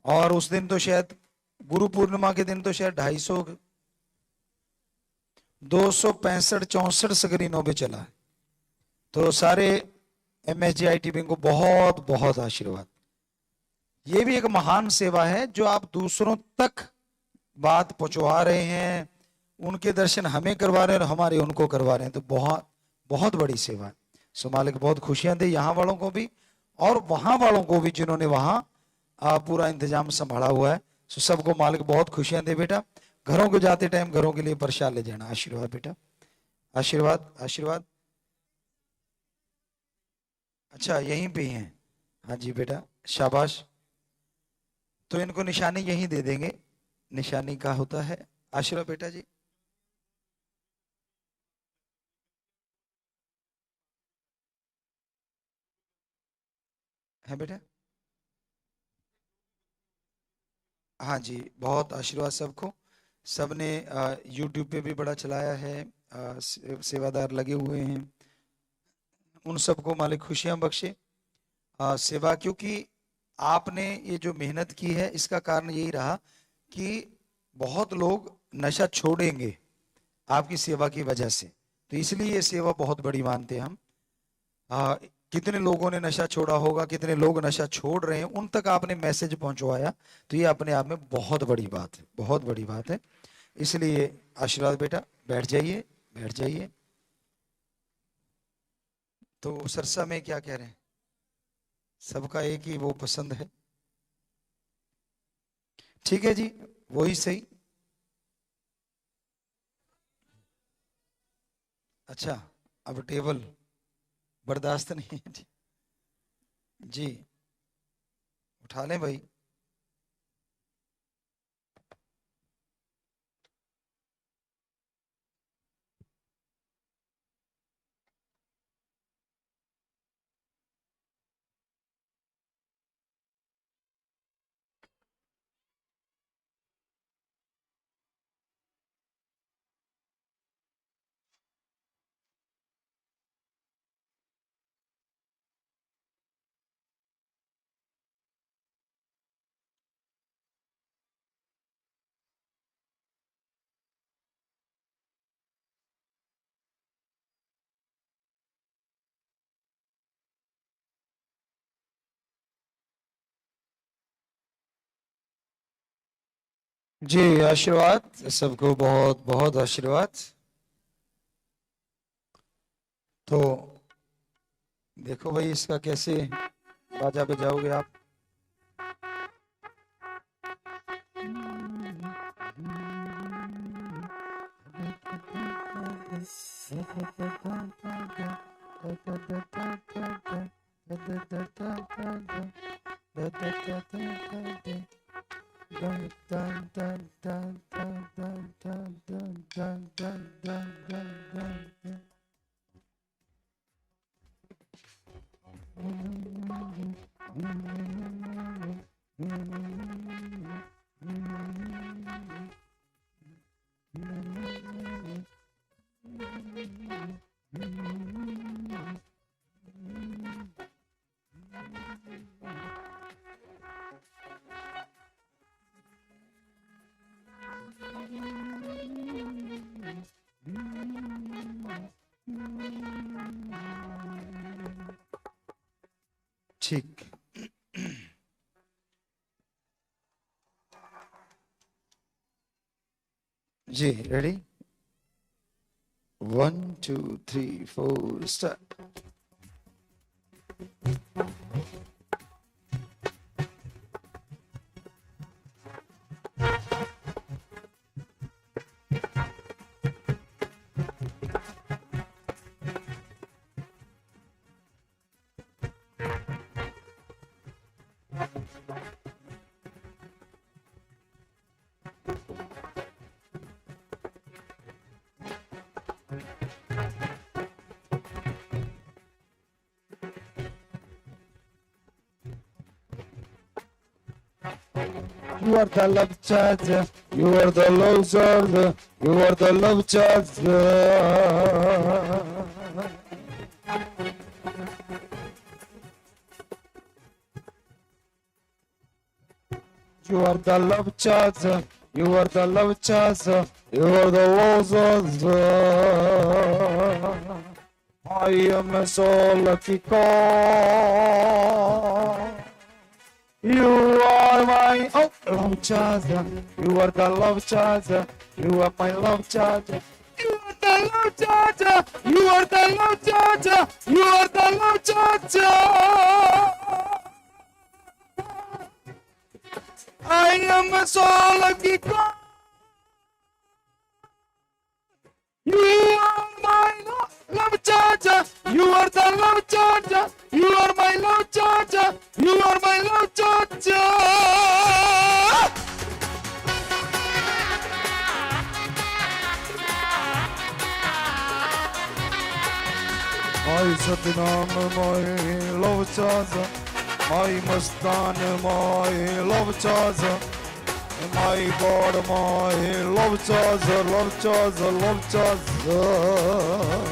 और उस दिन तो शायद गुरु पूर्णिमा के दिन तो शायद 250 265 64 स्क्रीनों पे चला है। तो सारे MSGIT विंग को बहुत बहुत आशीर्वाद। ये भी एक महान सेवा है जो आप दूसरों तक बात पहुंचवा रहे हैं, उनके दर्शन हमें करवा रहे हैं और हमारे उनको करवा रहे हैं, तो बहुत बहुत बड़ी सेवा है। सो मालिक बहुत खुशियां दे यहाँ वालों को भी और वहां वालों को भी जिन्होंने वहां पूरा इंतजाम संभाला हुआ है। सो सबको मालिक बहुत खुशियां दे। बेटा घरों को जाते टाइम घरों के लिए प्रसाद ले जाना। आशीर्वाद बेटा, आशीर्वाद आशीर्वाद। अच्छा यहीं पे ही हैं, हाँ जी बेटा शाबाश। तो इनको निशानी यहीं दे देंगे, निशानी का होता है। आशीर्वाद बेटा जी। है बेटा, हाँ जी बहुत आशीर्वाद सबको। सबने YouTube पे भी बड़ा चलाया है, सेवादार लगे हुए हैं, उन सबको मालिक खुशियां बख्शे। सेवा, क्योंकि आपने ये जो मेहनत की है इसका कारण यही रहा कि बहुत लोग नशा छोड़ेंगे आपकी सेवा की वजह से। तो इसलिए ये सेवा बहुत बड़ी मानते हैं हम। कितने लोगों ने नशा छोड़ा होगा, कितने लोग नशा छोड़ रहे हैं, उन तक आपने मैसेज पहुंचवाया, तो ये अपने आप में बहुत बड़ी बात है, बहुत बड़ी बात है। इसलिए आशीर्वाद बेटा, बैठ जाइए बैठ जाइए। तो सरसा में क्या कह रहे हैं, सबका एक ही वो पसंद है, ठीक है जी वही सही। अच्छा अब टेबल बर्दाश्त नहीं है जी, जी उठा लें भाई। जी आशीर्वाद सबको, बहुत बहुत आशीर्वाद। तो देखो भाई इसका कैसे बाजा बजाओगे आप। ठीक, जी ready, 1 2 3 4 start. You are the love charger. You are the love charger. You are the love charger. You are the love charger. You are the love charger. You are the love charger. I am a so lucky call. You are my love charger. You are the love charger. You are my love charger. You are the love charger. You are the love charger. You are the love charger. I am a so lucky call. You are my love charger. You are the love charger. You are my love charger. You are my love charger. My Satnam, my love charger. My Mastan, my love charger. My God, my love charger, love charger, love charger.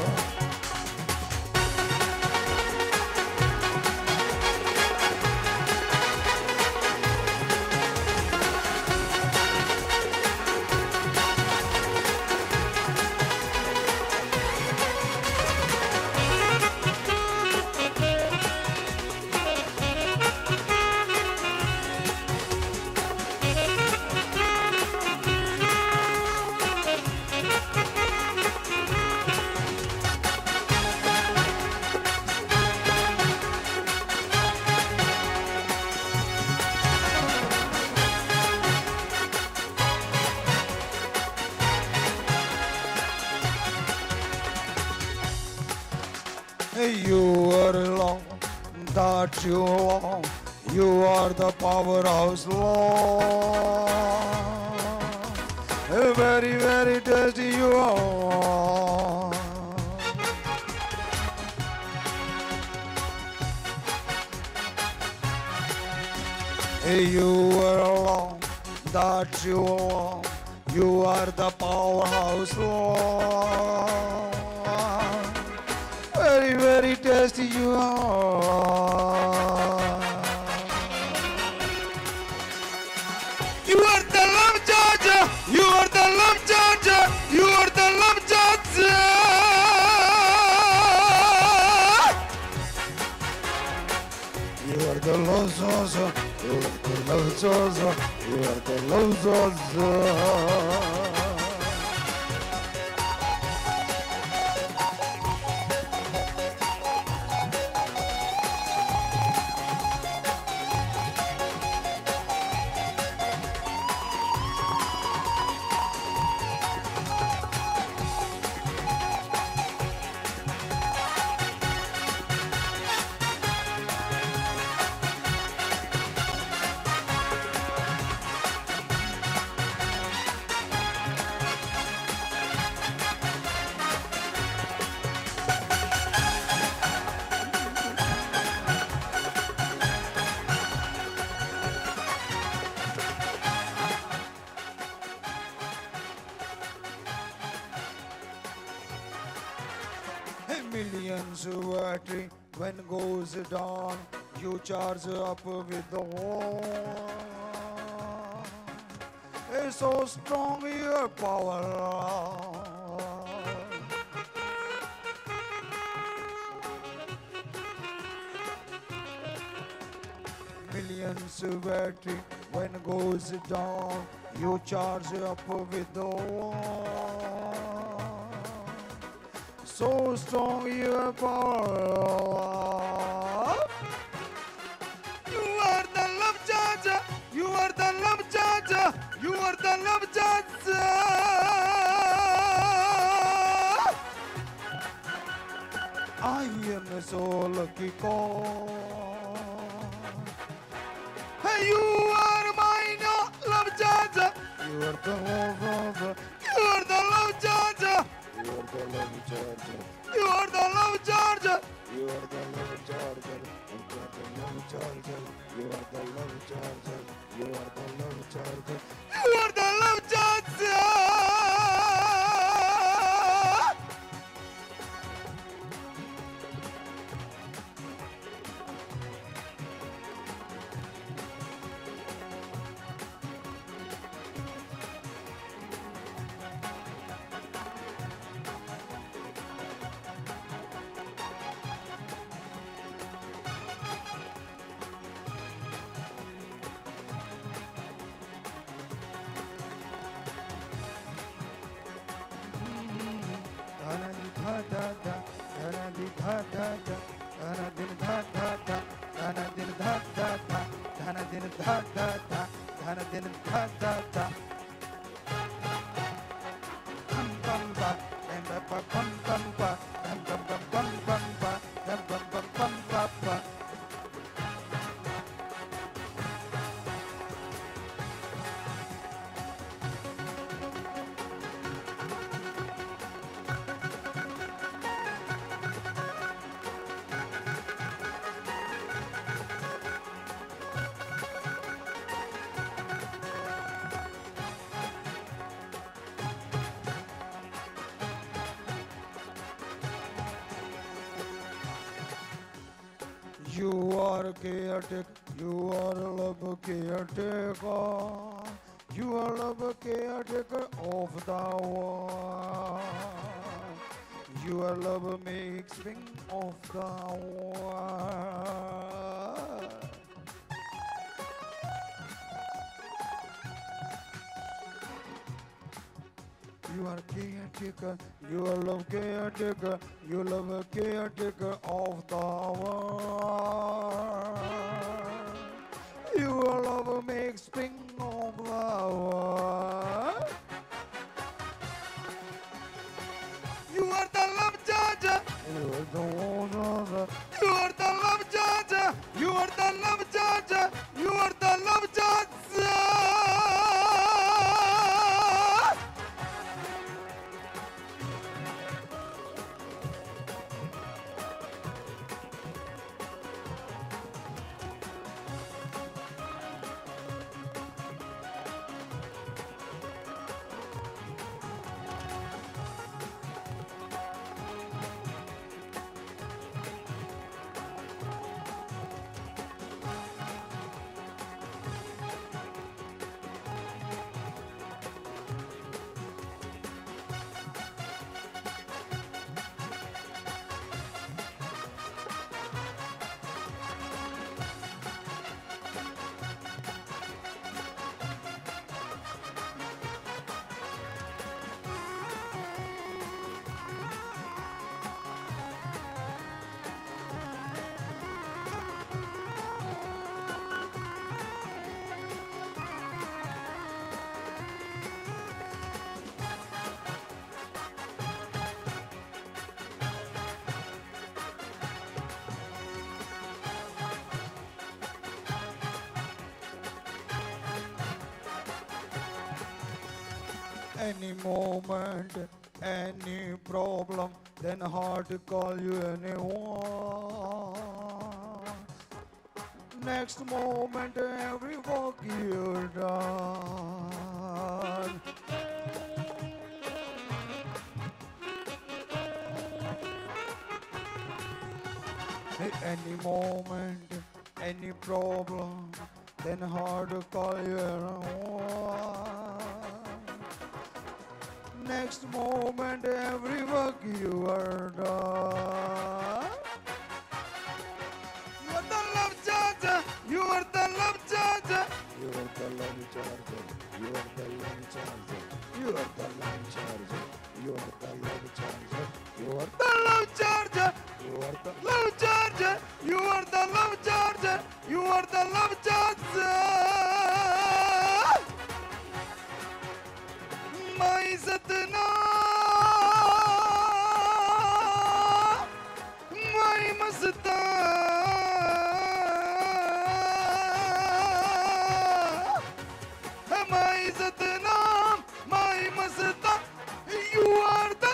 You are long, that you long. You are the powerhouse, Lord. Very, very tasty you are. You are long, that you long. You are the powerhouse, Lord. Very, very tasty you are. You are the love charger. You are the love charger. You are the love charger. You are the love charger. You are the love charger. You are the love charger. Millions of battery when goes down, you charge up with the wall. It's so strong your power. Millions of battery when goes down, you charge up with the wall. So strong your power. You are the love charger. You are the love charger. You are the love charger. I am so lucky call. You are my love charger. You are the love. You are the love charger. You are the love charger. You are the love charger. You are the love charger. You are the love charger. You are the love charger. You are the love charger. You are the love charger. You are caretaker, you are love caretaker, you are love caretaker of the world. You are love makes spring of the world. You are caretaker, you are love caretaker, you love caretaker of the world. You are love makes spring of the world. You are the love charger. You are the water. You are the love charger. You are the love charger. You are the love charger. Any moment, any problem, then hard to call you anyone. Next moment, every work you're done. Any moment, any problem, then hard to call you anyone. Next moment, every work you are done. You are the love charger. You are the love charger. You are the love charger. You are the love charger. You are the love charger. You are the love charger. You are the love charger. You are the love charger. You are the love charger. You are the love charger. My Satnam, my Mastan, my Satnam, my Mastan. You are the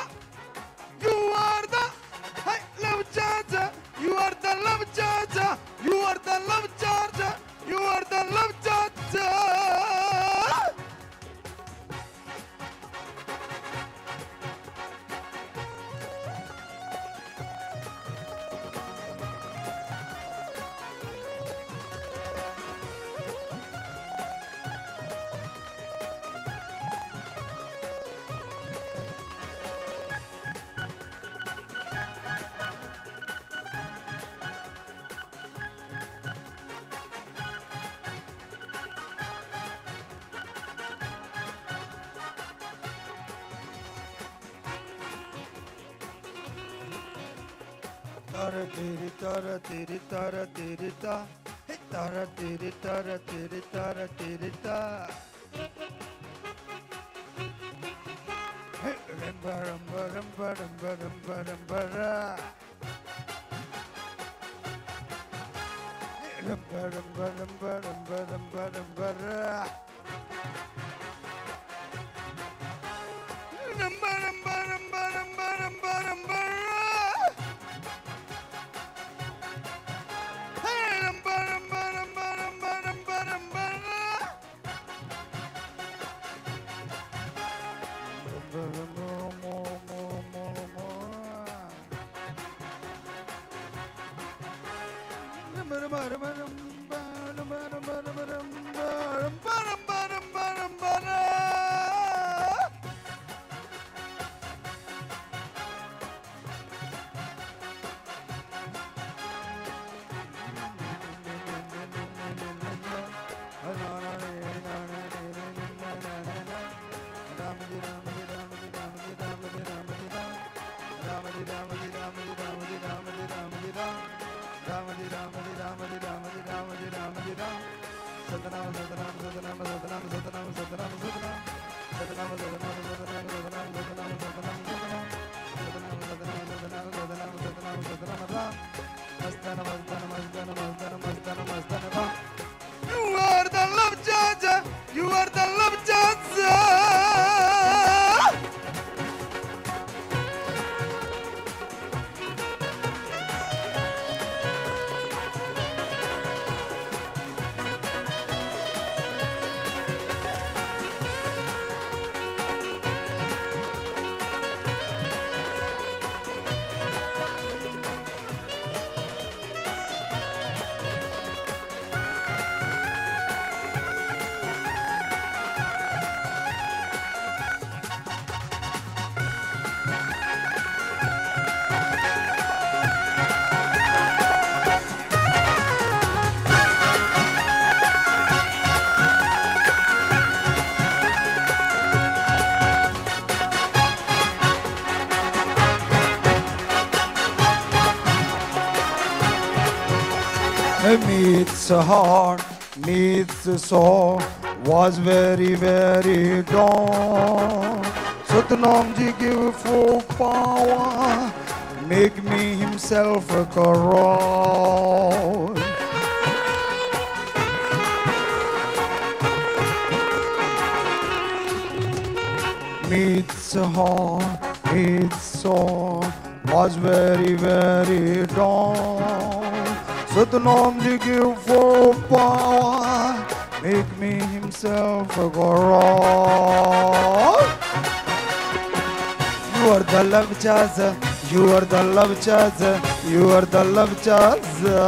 तारा तेरी तारा तेरी तारा तेरी ता, तारा तेरी तारा तेरी तारा तेरी ता। Rumba rumba rumba rumba rumba rumba ra. Rumba rumba rumba rumba rumba rumba ra. Rumba rumba rumba rumba rumba rumba ra. Hey, rumba rumba rumba rumba rumba rumba ra. Rumba rumba mo mo mo mo. Rumba rumba rumba rumba rumba rumba rumba rumba rumba rumba rumba rumba ra. You are the love judge. You are the love judge. Meets a heart, meets a soul, was very, very dawn. Satnam Ji give full power, make me himself a corral. Meets a heart, meets soul, was very, very dawn. Satnam Ji give full power, make me himself a corral. You are the love chaza, you are the love chaza, you are the love chaza.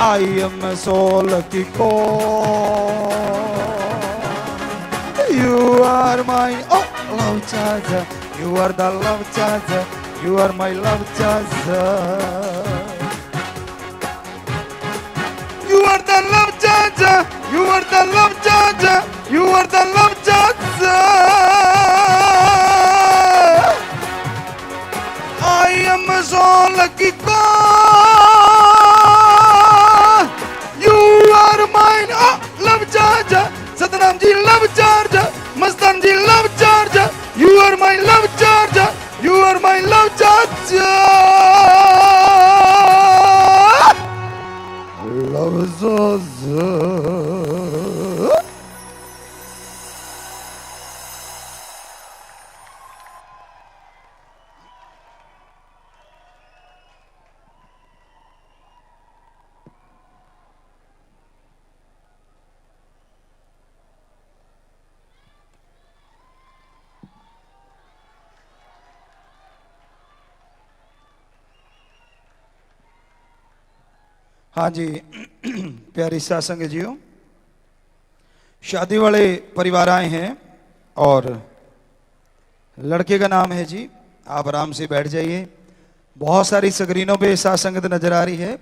I am a soul ki ko. You are my love chaza, you are the love chaza, you are my love chaza. You are the love chaza, you are the love chaza, you are the love chaza. I am a so lucky God. You are mine, love chaza. Satnam Ji love chaza, Mastan Ji love chaza. You are my love chaza, you are my love chaza. Love chaza. हाँ जी प्यारी सासंग जियो, शादी वाले परिवार आए हैं और लड़के का नाम है जी, आप आराम से बैठ जाइए। बहुत सारी स्क्रीनों पे सासंगत नजर आ रही है,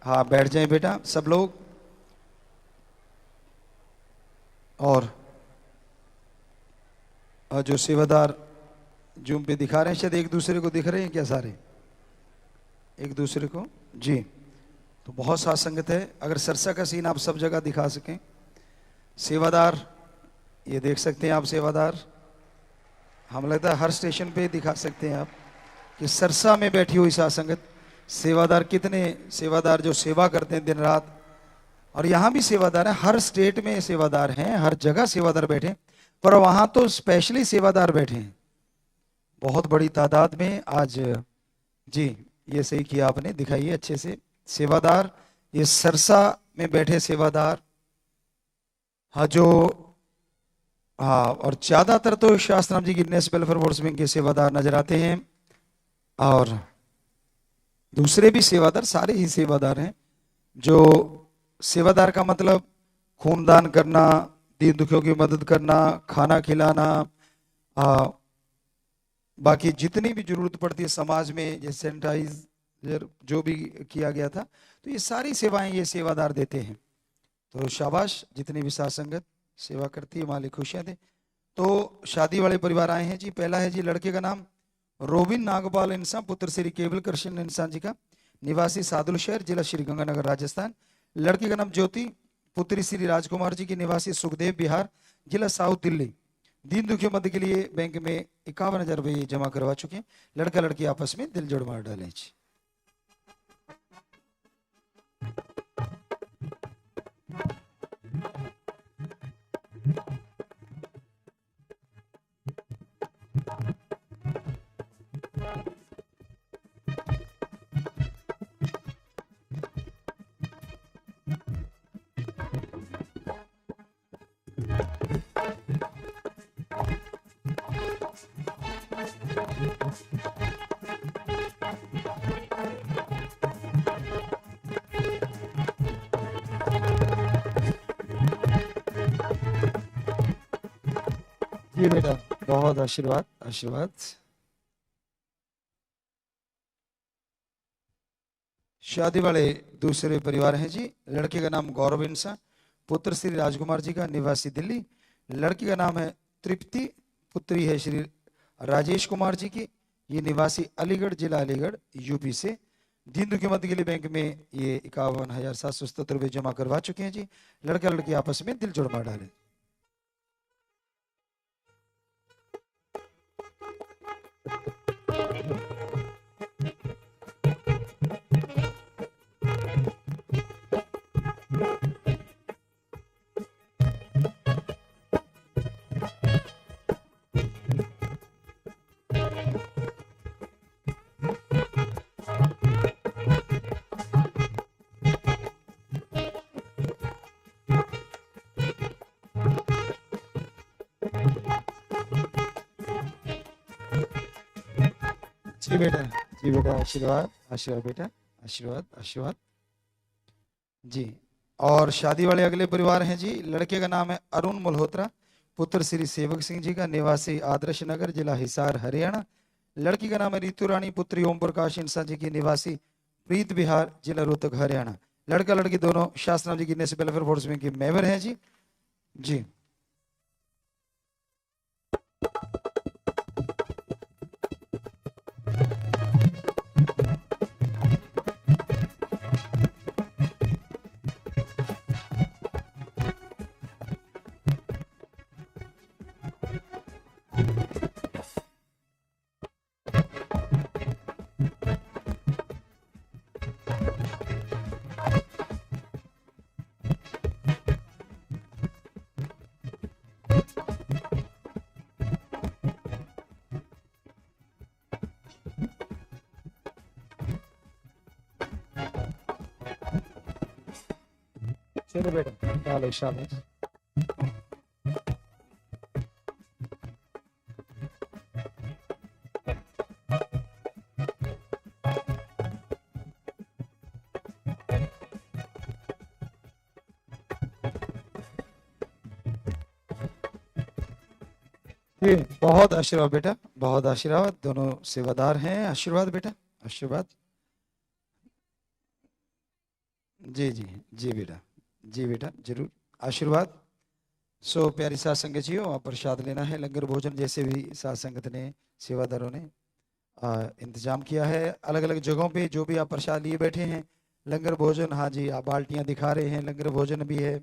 हाँ बैठ जाएं बेटा सब लोग। और जो सेवादार जूम पे दिखा रहे हैं, शायद एक दूसरे को दिख रहे हैं क्या सारे, एक दूसरे को जी। तो बहुत साथ संगत है। अगर सरसा का सीन आप सब जगह दिखा सकें। सेवादार, ये देख सकते हैं आप सेवादार, हम लगता है हर स्टेशन पे दिखा सकते हैं आप कि सरसा में बैठी हुई साथ संगत सेवादार, कितने सेवादार जो सेवा करते हैं दिन रात। और यहाँ भी सेवादार हैं, हर स्टेट में सेवादार हैं, हर जगह सेवादार बैठे हैं, पर वहां तो स्पेशली सेवादार बैठे हैं बहुत बड़ी तादाद में आज। जी ये सही किया आपने, दिखाइए अच्छे से सेवादार, ये सरसा में बैठे सेवादार। हाँ जो, हाँ और ज्यादातर तो शास्त्राम जी गिरनेस वेलफेयर फोर्स विंग के सेवादार नजर आते हैं, और दूसरे भी सेवादार, सारे ही सेवादार हैं। जो सेवादार का मतलब खूनदान करना, दीन दुखियों की मदद करना, खाना खिलाना, बाकी जितनी भी जरूरत पड़ती है समाज में, जैसे सैनिटाइजर जो भी किया गया था, तो ये सारी सेवाएं ये सेवादार देते हैं। तो शाबाश, जितनी भी साथ संगत सेवा करती है, मालिक खुशियां दे। तो शादी वाले परिवार आए हैं जी। पहला है जी, लड़के का नाम रोबिन नागपाल इंसान, पुत्र श्री केवल कृष्ण इंसान जी का, निवासी सादुल शहर, जिला श्री गंगानगर राजस्थान। लड़की का नाम ज्योति, पुत्री श्री राजकुमार जी की, निवासी सुखदेव बिहार, जिला साउथ दिल्ली। दीन दुखियों मध्य के लिए बैंक में 51,000 रुपये जमा करवा चुके हैं। लड़का लड़की आपस में दिल जोड़ मार डालें जी। जी बेटा, बहुत आशीर्वाद आशीर्वाद। शादी वाले दूसरे परिवार हैं जी। लड़के का नाम गौरव इंसान, पुत्र श्री राजकुमार जी का, निवासी दिल्ली। लड़की का नाम है तृप्ति, पुत्री है श्री राजेश कुमार जी की, ये निवासी अलीगढ़, जिला अलीगढ़, यूपी से। दीन दुखी मध्य के लिए बैंक में ये 51,770 रुपये जमा करवा चुके हैं जी। लड़का लड़की आपस में दिल जोड़ मार डाले। जी बेटा, जी बेटा, आशीर्वाद आशीर्वाद बेटा, आशीर्वाद आशीर्वाद जी। और शादी वाले अगले परिवार हैं जी। लड़के का नाम है अरुण मल्होत्रा, पुत्र श्री सेवक सिंह जी का, निवासी आदर्श नगर, जिला हिसार, हरियाणा। लड़की का नाम है रितु रानी, पुत्री ओम प्रकाश इंसान जी की, निवासी प्रीत बिहार, जिला रोहतक, हरियाणा। लड़का लड़की दोनों शास्त्राम जी गिरनेस वेलफेयर फोर्स विंग के मेंबर हैं जी। जी चलो बेटा, डालो शाबाश। जी बहुत आशीर्वाद बेटा, बहुत आशीर्वाद। दोनों सेवादार हैं, आशीर्वाद बेटा, आशीर्वाद। जी जी जी बेटा, जी बेटा, जरूर आशीर्वाद। सो प्यारी साध संगत जी, आप प्रसाद लेना है। लंगर भोजन जैसे भी साध संगत ने, सेवादारों ने इंतजाम किया है अलग अलग जगहों पे, जो भी आप प्रसाद लिए बैठे हैं, लंगर भोजन, हाँ जी आप बाल्टियां दिखा रहे हैं, लंगर भोजन भी है,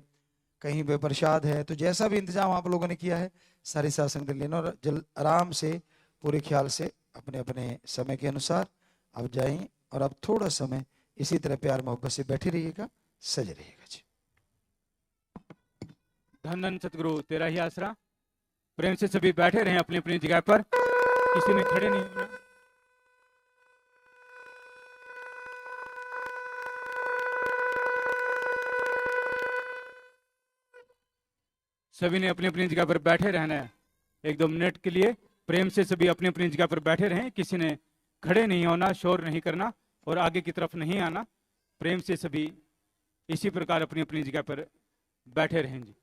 कहीं पे प्रसाद है, तो जैसा भी इंतजाम आप लोगों ने किया है सारी साध संगत लेना, और आराम से पूरे ख्याल से अपने अपने समय के अनुसार आप जाएं, और आप थोड़ा समय इसी तरह प्यार मोहब्बत से बैठे रहिएगा, सज रहिएगा जी। धन धन सतगुरु तेरा ही आसरा। प्रेम से सभी बैठे रहे अपनी अपनी जगह पर, किसी ने खड़े नहीं होना। सभी ने अपनी अपनी जगह पर बैठे रहना है 1-2 मिनट के लिए। प्रेम से सभी अपनी अपनी जगह पर बैठे रहें, किसी ने खड़े नहीं होना, शोर नहीं करना और आगे की तरफ नहीं आना। प्रेम से सभी इसी प्रकार अपनी अपनी जगह पर बैठे रहें जी।